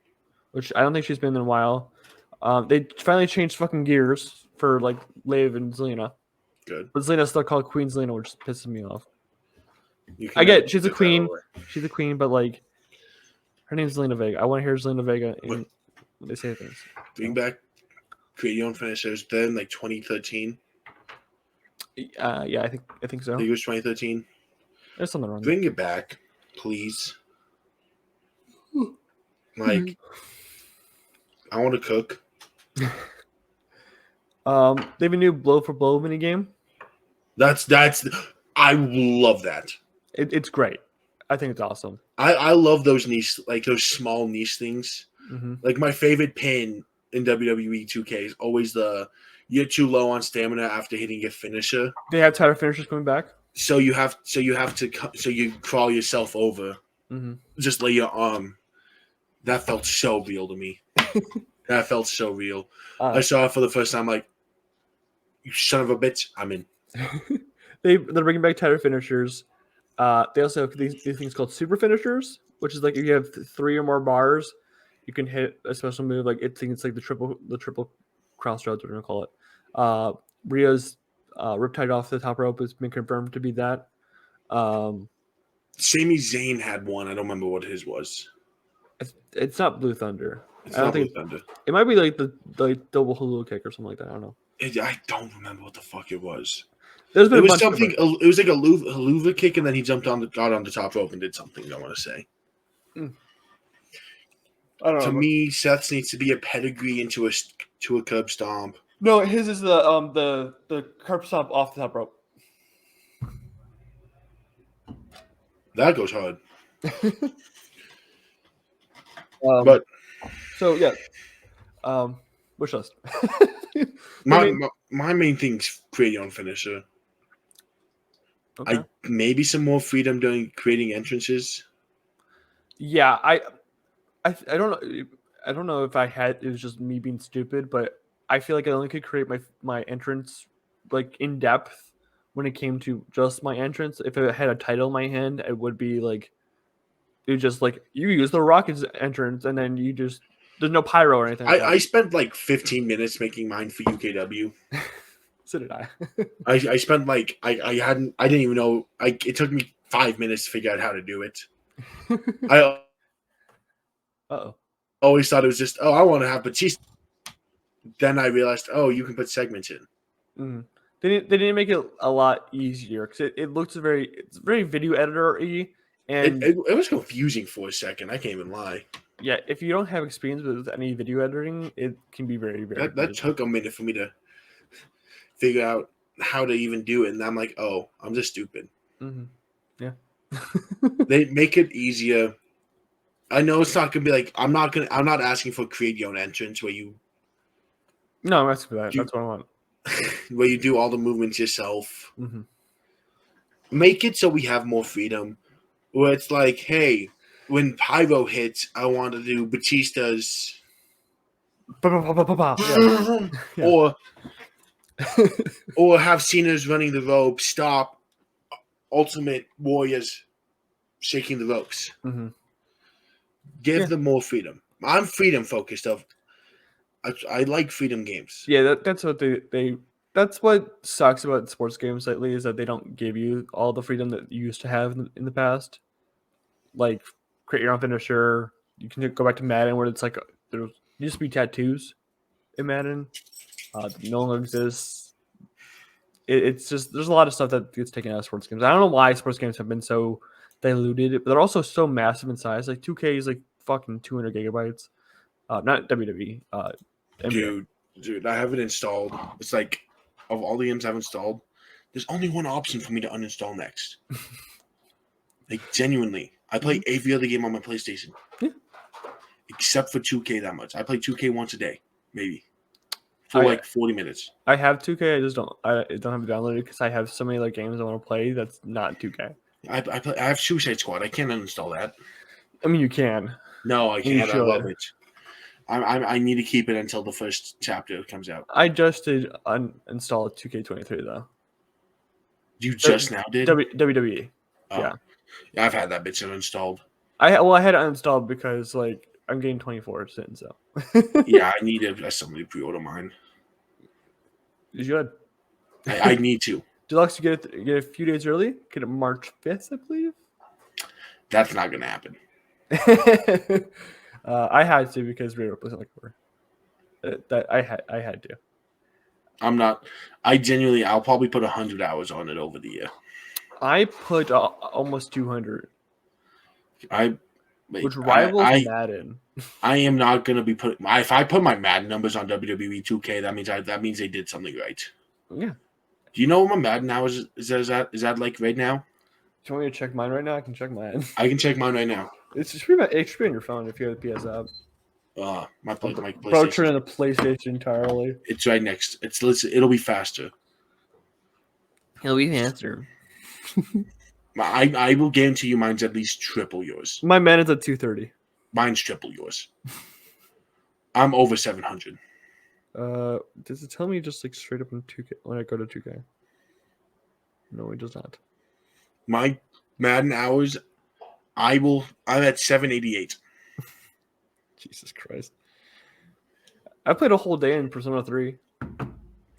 which I don't think she's been in a while. They finally changed fucking gears for like Liv and Zelina, Good. but Zelina's still called Queen Zelina, which pisses me off. You I can get she's a that queen, away. she's a queen, but like her name's Zelina Vega. I want to hear Zelina Vega when they say things. Bring back create your own finishers. Then like 2013. Yeah, I think so. I think it was 2013. There's something wrong there. Bring it back, please. Like, I want to cook. They have a new blow for blow mini game. That's. I love that. It's great. I think it's awesome. I love those niche, like those small niche things. Mm-hmm. Like my favorite pin in WWE 2K is always you're too low on stamina after hitting your finisher. They have title finishers coming back. So you crawl yourself over. Mm-hmm. Just lay your arm. That felt so real to me. That felt so real. I saw it for the first time. Like, you son of a bitch, I'm in. They're bringing back title finishers. They also have these things called super finishers, which is like if you have 3 or more bars, you can hit a special move. Like it's like the triple cross roads, we're gonna call it. Rio's Riptide off the top rope has been confirmed to be that. Sami Zayn had one. I don't remember what his was. It's not Blue Thunder. It's I don't not think Blue Thunder. it might be like the double hulu kick or something like that. I don't know. I don't remember what the fuck it was. There's been It a was bunch something. of It was like a haluva kick, and then he got on the top rope and did something. I want to say. I don't To know. me, Seth needs to be a pedigree into a curb stomp. No, his is the curb stomp off the top rope. That goes hard. But so yeah, wish list. My main thing's create your own finisher. Okay. Maybe some more freedom doing creating entrances. Yeah, I don't know. I don't know if it was just me being stupid, but I feel like I only could create my entrance like in depth when it came to just my entrance. If it had a title in my hand, it would be like it was just like you use the Rockets entrance and then you just there's no pyro or anything. I spent like 15 minutes making mine for UKW. So did I. I spent like I didn't even know. It took me 5 minutes to figure out how to do it. I always thought it was just I want to have Batista. Then I realized you can put segments in. Mm-hmm. They didn't make it a lot easier because it looks it's very video editor-y and it was confusing for a second. I can't even lie. Yeah, if you don't have experience with any video editing, it can be very, very. That took a minute for me to figure out how to even do it, and I'm like, I'm just stupid. Mm-hmm. Yeah. They make it easier. I know it's not gonna be like I'm not asking for create your own entrance where you. No, I'm asking for that. That's what I want. Where you do all the movements yourself. Mm-hmm. Make it so we have more freedom. Where it's like, hey, when Pyro hits, I want to do Batista's. Yeah. Or have Cena's running the ropes, stop Ultimate Warriors shaking the ropes. Mm-hmm. Give them more freedom. I'm freedom focused. I like freedom games. Yeah, that's what they that's what sucks about sports games lately is that they don't give you all the freedom that you used to have in the past. Like create your own finisher. You can go back to Madden where it's like there used to be tattoos in Madden. No longer exists. It's just there's a lot of stuff that gets taken out of sports games. I don't know why sports games have been so diluted, but they're also so massive in size. Like 2K is like fucking 200 gigabytes. Not WWE. Dude, I have it installed. It's like of all the games I've installed, there's only one option for me to uninstall next. Like genuinely, I play every other game on my PlayStation, except for 2K. That much. I play 2K once a day, maybe for like 40 minutes. I have 2K. I just don't. I don't have it downloaded because I have so many like games I want to play. That's not 2K. I have Suicide Squad. I can't uninstall that. I mean, you can. No, I can't. I love it. I need to keep it until the first chapter comes out. I just did uninstall 2K23 though. You just now did? WWE. Oh. Yeah. Yeah, I've had that bitch uninstalled. I had it uninstalled because like I'm getting 24 soon, so. Yeah, I need somebody pre-order mine. You should. I need to. Deluxe, you get it a few days early. Get it March 5th, I believe. That's not gonna happen. I had to because Raider wasn't like that. I had to. I'm not. I'll probably put 100 hours on it over the year. I put almost 200, which rivals Madden. I am not gonna be putting. If I put my Madden numbers on WWE 2K, that means they did something right. Yeah. Do you know what my Madden hours is that like right now? Do you want me to check mine right now? I can check mine. I can check mine right now. It should be on your phone if you have the PS app. My PlayStation. Bro, turn on the PlayStation entirely. It's right next. It'll be faster. It'll be faster. I will guarantee you mine's at least triple yours. My man is at 230. Mine's triple yours. I'm over 700. Does it tell me just like straight up in 2K when I go to 2K? No, it does not. My Madden hours, I'm at 788. Jesus Christ. I played a whole day in Persona 3.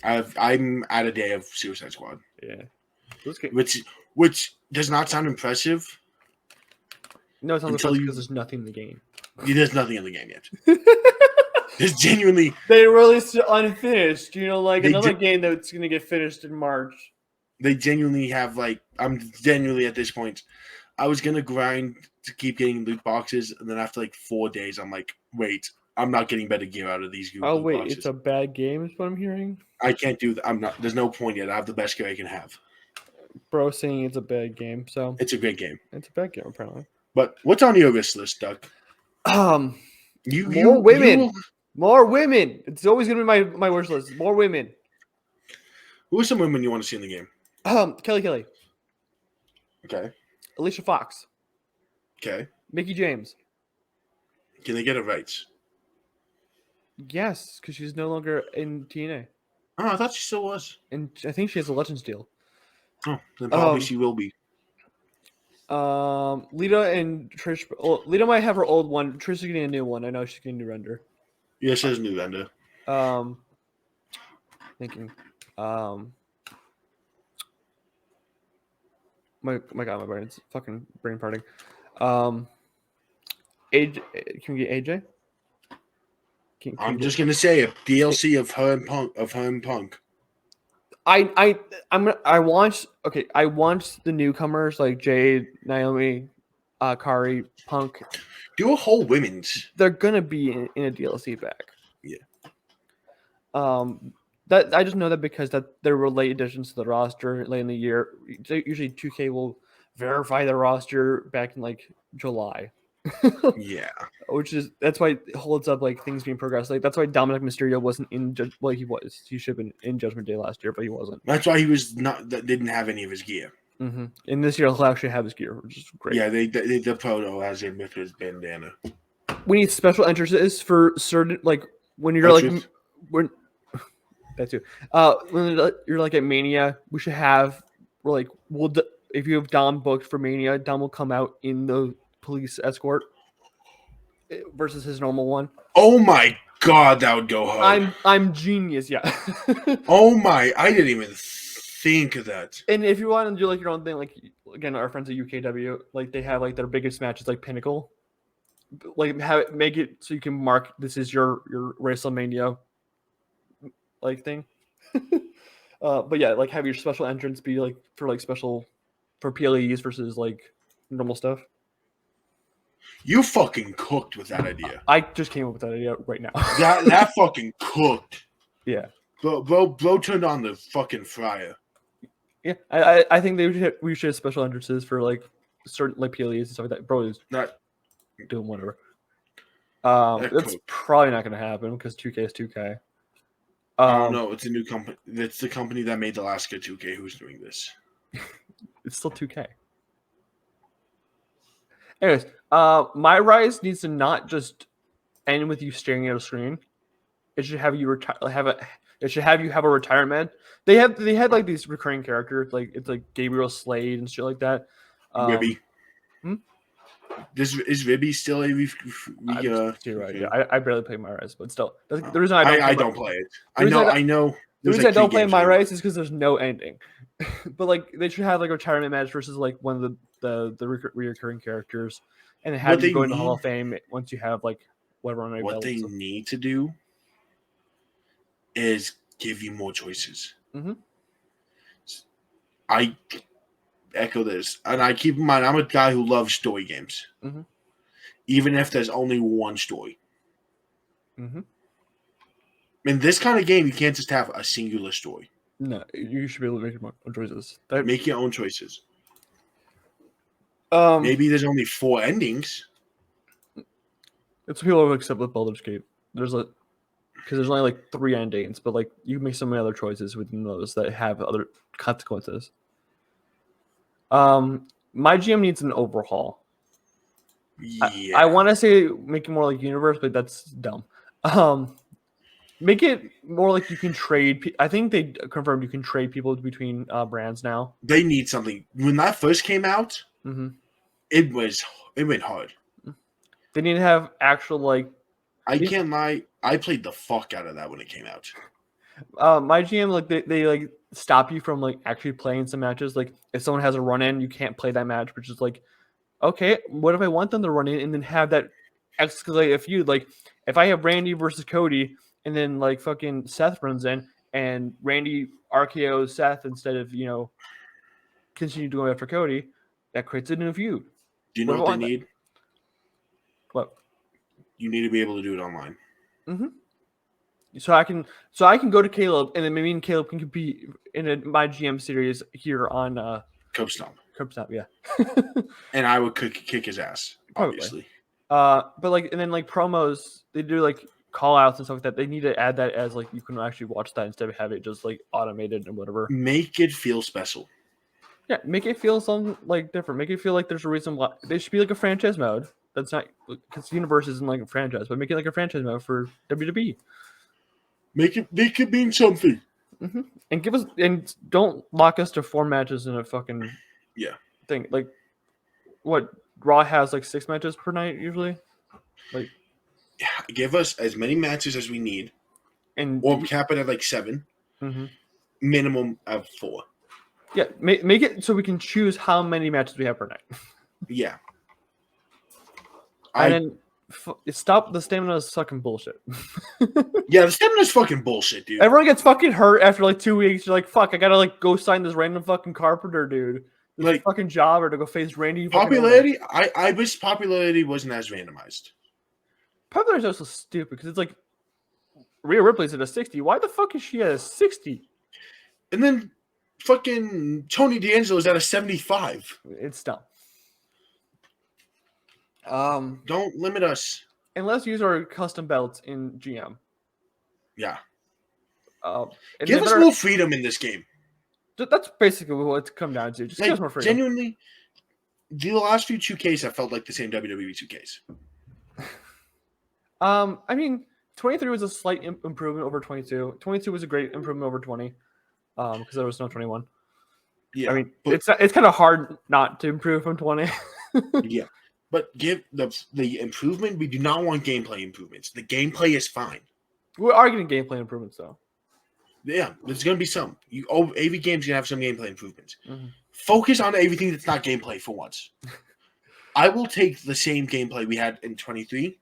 I'm at a day of Suicide Squad. Yeah. Which does not sound impressive. No, it sounds impressive because there's nothing in the game. There's nothing in the game yet. There's genuinely... They released it unfinished. Like another game that's going to get finished in March. They genuinely have, like... I'm genuinely at this point. I was going to grind to keep getting loot boxes, and then after, like, 4 days, I'm like, wait, I'm not getting better gear out of these loot boxes. Wait, it's a bad game is what I'm hearing? I can't do that. I'm not... There's no point yet. I have the best gear I can have. Bro saying it's a bad game, so... It's a great game. It's a bad game, apparently. But what's on your wish list, Doug? More women. More women. It's always gonna be my wish list. More women. Who are some women you want to see in the game? Kelly. Okay. Alicia Fox. Okay. Mickey James. Can they get it right? Yes, because she's no longer in TNA. Oh, I thought she still was. And I think she has a Legends deal. Oh, then probably she will be. Lita and Trish. Lita might have her old one. Trish is getting a new one. I know she's getting a new render. Yeah, she has a new render. Thinking. My God, my brain's fucking brain parting. AJ, can we get AJ? I'm just gonna say a DLC of her and Punk. I want the newcomers like Jade, Naomi, Kari, Punk. Do a whole women's. They're gonna be in a DLC pack. Yeah. That I just know that because that there were late additions to the roster late in the year. Usually 2K will verify the roster back in like July. Yeah. That's why it holds up like things being progressed. Like that's why Dominic Mysterio wasn't in he was. He should have been in Judgment Day last year, but he wasn't. That's why he was not. Didn't have any of his gear. Mm-hmm. And this year he'll actually have his gear, which is great. Yeah, the proto has him with his bandana. We need special entrances for certain like when you're like when that too. When you're like at Mania, we should have if you have Dom booked for Mania, Dom will come out in the police escort versus his normal one. Oh my God, that would go hard. I'm genius, yeah. Oh my, I didn't even think of that. And if you want to do like your own thing, like again, our friends at UKW, like they have like their biggest matches like Pinnacle. Like make it so you can mark this is your WrestleMania like thing. But yeah, like have your special entrance be like for special for PLEs versus like normal stuff. You fucking cooked with that idea. I just came up with that idea right now. that fucking cooked. Yeah. Bro turned on the fucking fryer. Yeah, I think we should have special entrances for like certain like PLEs and stuff like that. Bro is not doing whatever. That's probably not going to happen because 2K is 2K. I don't know. It's a new company. It's the company that made the last good 2K who's doing this. It's still 2K. Anyways, My Rise needs to not just end with you staring at a screen. It should have you It should have you have a retirement. They had like these recurring characters, like it's like Gabriel Slade and shit like that. Ribby. Hmm? Is Ribby still a Right. Yeah, I barely play My Rise, but still, the reason I don't play it. I know. The reason I don't play My Rise is because there's no ending. But like they should have like a retirement match versus like one of the recurring characters, and have you go in the Hall of Fame once you have like whatever on what they need to do is give you more choices. Mm-hmm. I echo this, and I keep in mind I'm a guy who loves story games, even if there's only one story. Mm-hmm. In this kind of game, you can't just have a singular story. No, you should be able to make your own choices. Make your own choices. Maybe there's only 4 endings. It's people who accept with Baldur's Gate. Because there's only like 3 endings, but like you can make so many other choices within those that have other consequences. My GM needs an overhaul. Yeah. I want to say make it more like Universe, but that's dumb. Make it more like you can trade. I think they confirmed you can trade people between brands now. They need something. When that first came out, it went hard. They need to have actual like. I can't lie. I played the fuck out of that when it came out. My GM like they like stop you from like actually playing some matches. Like if someone has a run in, you can't play that match, which is like, okay, what if I want them to run in and then have that escalate a feud? Like if I have Randy versus Cody. And then like fucking Seth runs in and Randy RKO's Seth instead of continue going after Cody. That creates a new feud. Do you know what they need? What? You need to be able to do it online. Mm-hmm. So I can go to Kaleb and then maybe Kaleb can compete in my GM series here on Cup Stomp. Yeah. And I would kick his ass, obviously. But like and then like promos they do like call outs and stuff like that. They need to add that as like you can actually watch that instead of have it just like automated and whatever. Make it feel special. Yeah, make it feel something like different. Make it feel like there's a reason why they should be like a franchise mode. That's not because Universe isn't like a franchise, but make it like a franchise mode for WWE. Make it mean something. Mm-hmm. And give us and don't lock us to 4 matches in a fucking thing. Like what Raw has like 6 matches per night usually. Like give us as many matches as we need, or cap it at like 7, minimum of 4. Yeah, make it so we can choose how many matches we have per night. Yeah, and then stop the stamina sucking bullshit. Yeah, the stamina's fucking bullshit, dude. Everyone gets fucking hurt after like 2 weeks. You're like, fuck, I gotta like go sign this random fucking carpenter dude. Like fucking jobber to go face Randy. Popularity, I wish popularity wasn't as randomized. Popularity is also stupid because it's like Rhea Ripley's at a 60. Why the fuck is she at a 60? And then fucking Tony D'Angelo's at a 75. It's dumb. Don't limit us. And let's use our custom belts in GM. Yeah. Give us more freedom in this game. That's basically what it's come down to. Just give us more freedom. Genuinely, the last few 2Ks have felt like the same WWE 2Ks. I mean, 23 was a slight improvement over 22. 22 was a great improvement over 20, because there was no 21. Yeah, I mean, it's kind of hard not to improve from 20. Yeah, but give the improvement. We do not want gameplay improvements. The gameplay is fine. We are getting gameplay improvements though. Yeah, there's going to be some. Every game's going to have some gameplay improvements. Mm-hmm. Focus on everything that's not gameplay for once. I will take the same gameplay we had in 23.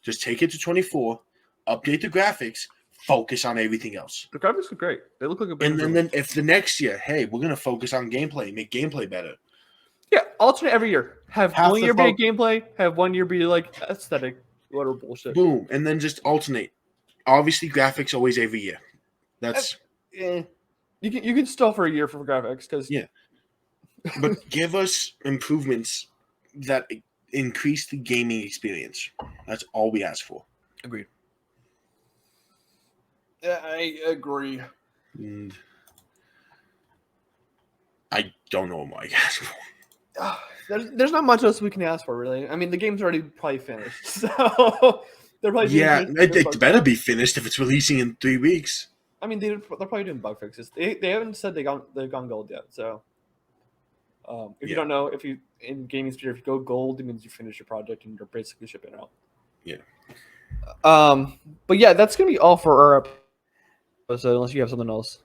Just take it to 24, update the graphics, focus on everything else. The graphics are great. They look like a big And then if the next year, hey, we're going to focus on gameplay, make gameplay better. Yeah, alternate every year. Have 1 year be gameplay, have 1 year be like aesthetic, whatever bullshit. Boom, and then just alternate. Obviously, graphics always every year. That's you can stall for a year for graphics because but give us improvements that increase the gaming experience. That's all we ask for. Agreed. I agree. And I don't know what I ask for. There's not much else we can ask for, really. I mean, the game's already probably finished, so They're probably Yeah, doing it better be finished if it's releasing in 3 weeks. I mean, they're probably doing bug fixes. They haven't said they've gone gold yet. So, if you don't know, if you in gaming sphere, if you go gold, it means you finish your project and you're basically shipping it out. Yeah. But yeah, that's gonna be all for our episode. Unless you have something else.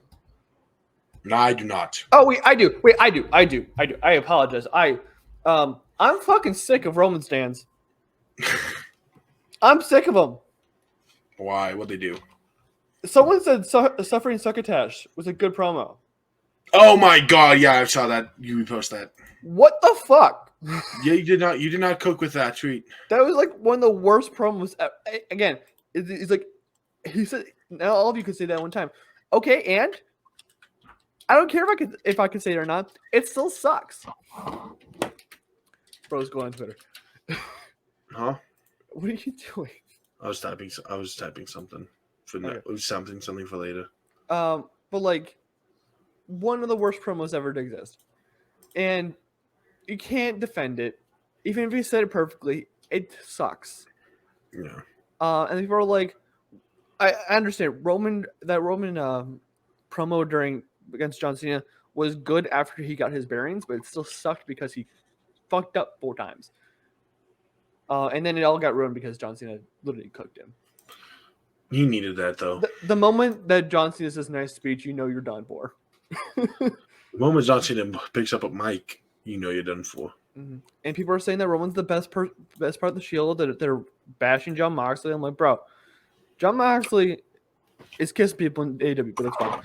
No, I do not. Oh wait, I do. I apologize. I'm fucking sick of Roman stands. I'm sick of them. Why? What'd they do? Someone said Suffering Succotash was a good promo. Oh my god, yeah, I saw that. You repost that. What the fuck? Yeah, you did not cook with that tweet. That was like one of the worst promos. Again, it's like he said. Now all of you can say that one time. Okay, and I don't care if I can say it or not. It still sucks. Bro's going on Twitter. Huh? What are you doing? I was typing something for Okay. something for later. But like one of the worst promos ever to exist, and you can't defend it, even if you said it perfectly. It sucks. Yeah. And people are like, I understand Roman promo against John Cena was good after he got his bearings, but it still sucked because he fucked up 4 times. And then it all got ruined because John Cena literally cooked him. He needed that though. The moment that John Cena says nice speech, you know you're done for. The moment John Cena picks up a mic, you know you're done for. Mm-hmm. And people are saying that Roman's the best part of the Shield. That they're bashing John Moxley. I'm like, bro, John Moxley is kissing people in AEW, but it's fine.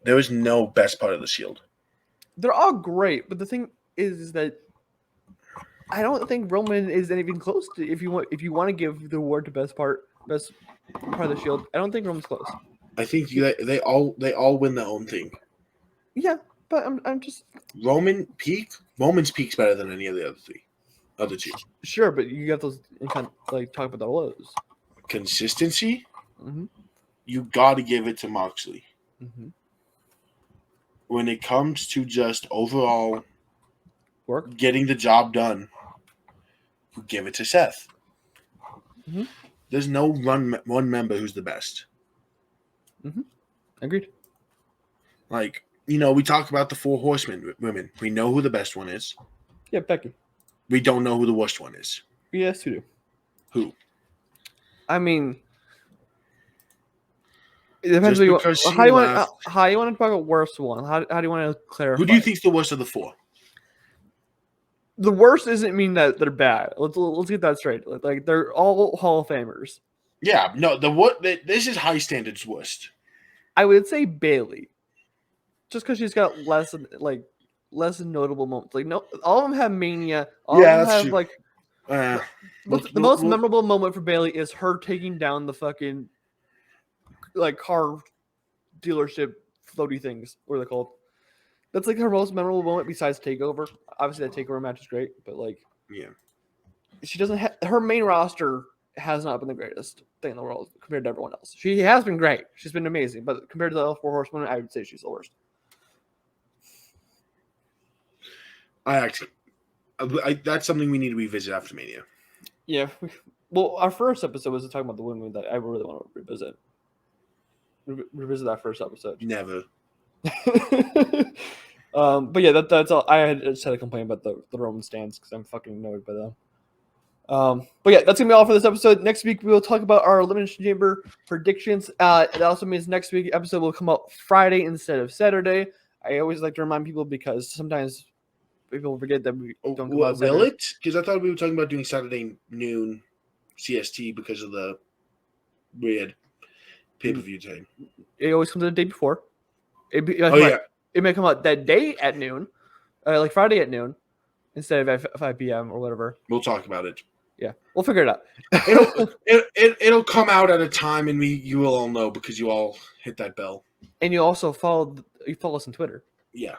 There is no best part of the Shield. They're all great, but the thing is that I don't think Roman is anything close to. If you want to give the award to best part of the Shield, I don't think Roman's close. I think they all win their own thing. Yeah, but I'm just Roman's peak's better than any of the other two. Sure, but you got those kind of, like talk about the lows. Consistency. Mm-hmm. You got to give it to Moxley. Mm-hmm. When it comes to just overall work, getting the job done, you give it to Seth. Mm-hmm. There's no one member who's the best. Mm-hmm. Agreed. Like, we talked about the 4 horsemen women. We know who the best one is. Yeah, Becky. We don't know who the worst one is. Yes, you do. Who? I mean, it depends. How you want to talk about worst one? How do you want to clarify? Who do you think's the worst of the 4? The worst doesn't mean that they're bad. Let's get that straight. Like they're all Hall of Famers. Yeah, no. This is high standards worst. I would say Bailey, just because she's got less notable moments. Like no, all of them have Mania. All of them have true. The most memorable moment for Bailey is her taking down the fucking car dealership floaty things. What are they called? That's her most memorable moment besides Takeover. Obviously, that Takeover match is great, but she doesn't have her main roster has not been the greatest thing in the world compared to everyone else. She has been great. She's been amazing, but compared to the other 4 horsemen, I would say she's the worst. That's something we need to revisit after Mania. Yeah. Well, our first episode was talking about the women that I really want to revisit. Revisit that first episode. Never. But yeah, that's all. I just had a complaint about the Roman stands because I'm fucking annoyed by them. But yeah, that's gonna be all for this episode. Next week we will talk about our Elimination Chamber predictions. It also means next week's episode will come out Friday instead of Saturday. I always like to remind people because sometimes people forget that we don't come out Saturday. Will it? Because I thought we were talking about doing Saturday noon CST because of the weird pay-per-view time. It always comes out the day before. It may come out that day at noon, like Friday at noon, instead of at 5 p.m. or whatever. We'll talk about it. Yeah, we'll figure it out. It'll come out at a time, and you will all know because you all hit that bell. And you also follow us on Twitter. Yeah.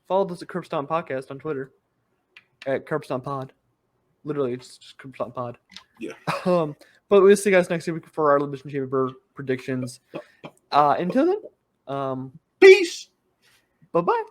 Follow us at Curb Stomp Podcast on Twitter. At Curb Stomp Pod. Literally, it's just Curb Stomp Pod. Yeah. But we'll see you guys next week for our Elimination Chamber predictions. Until then, peace. Bye-bye.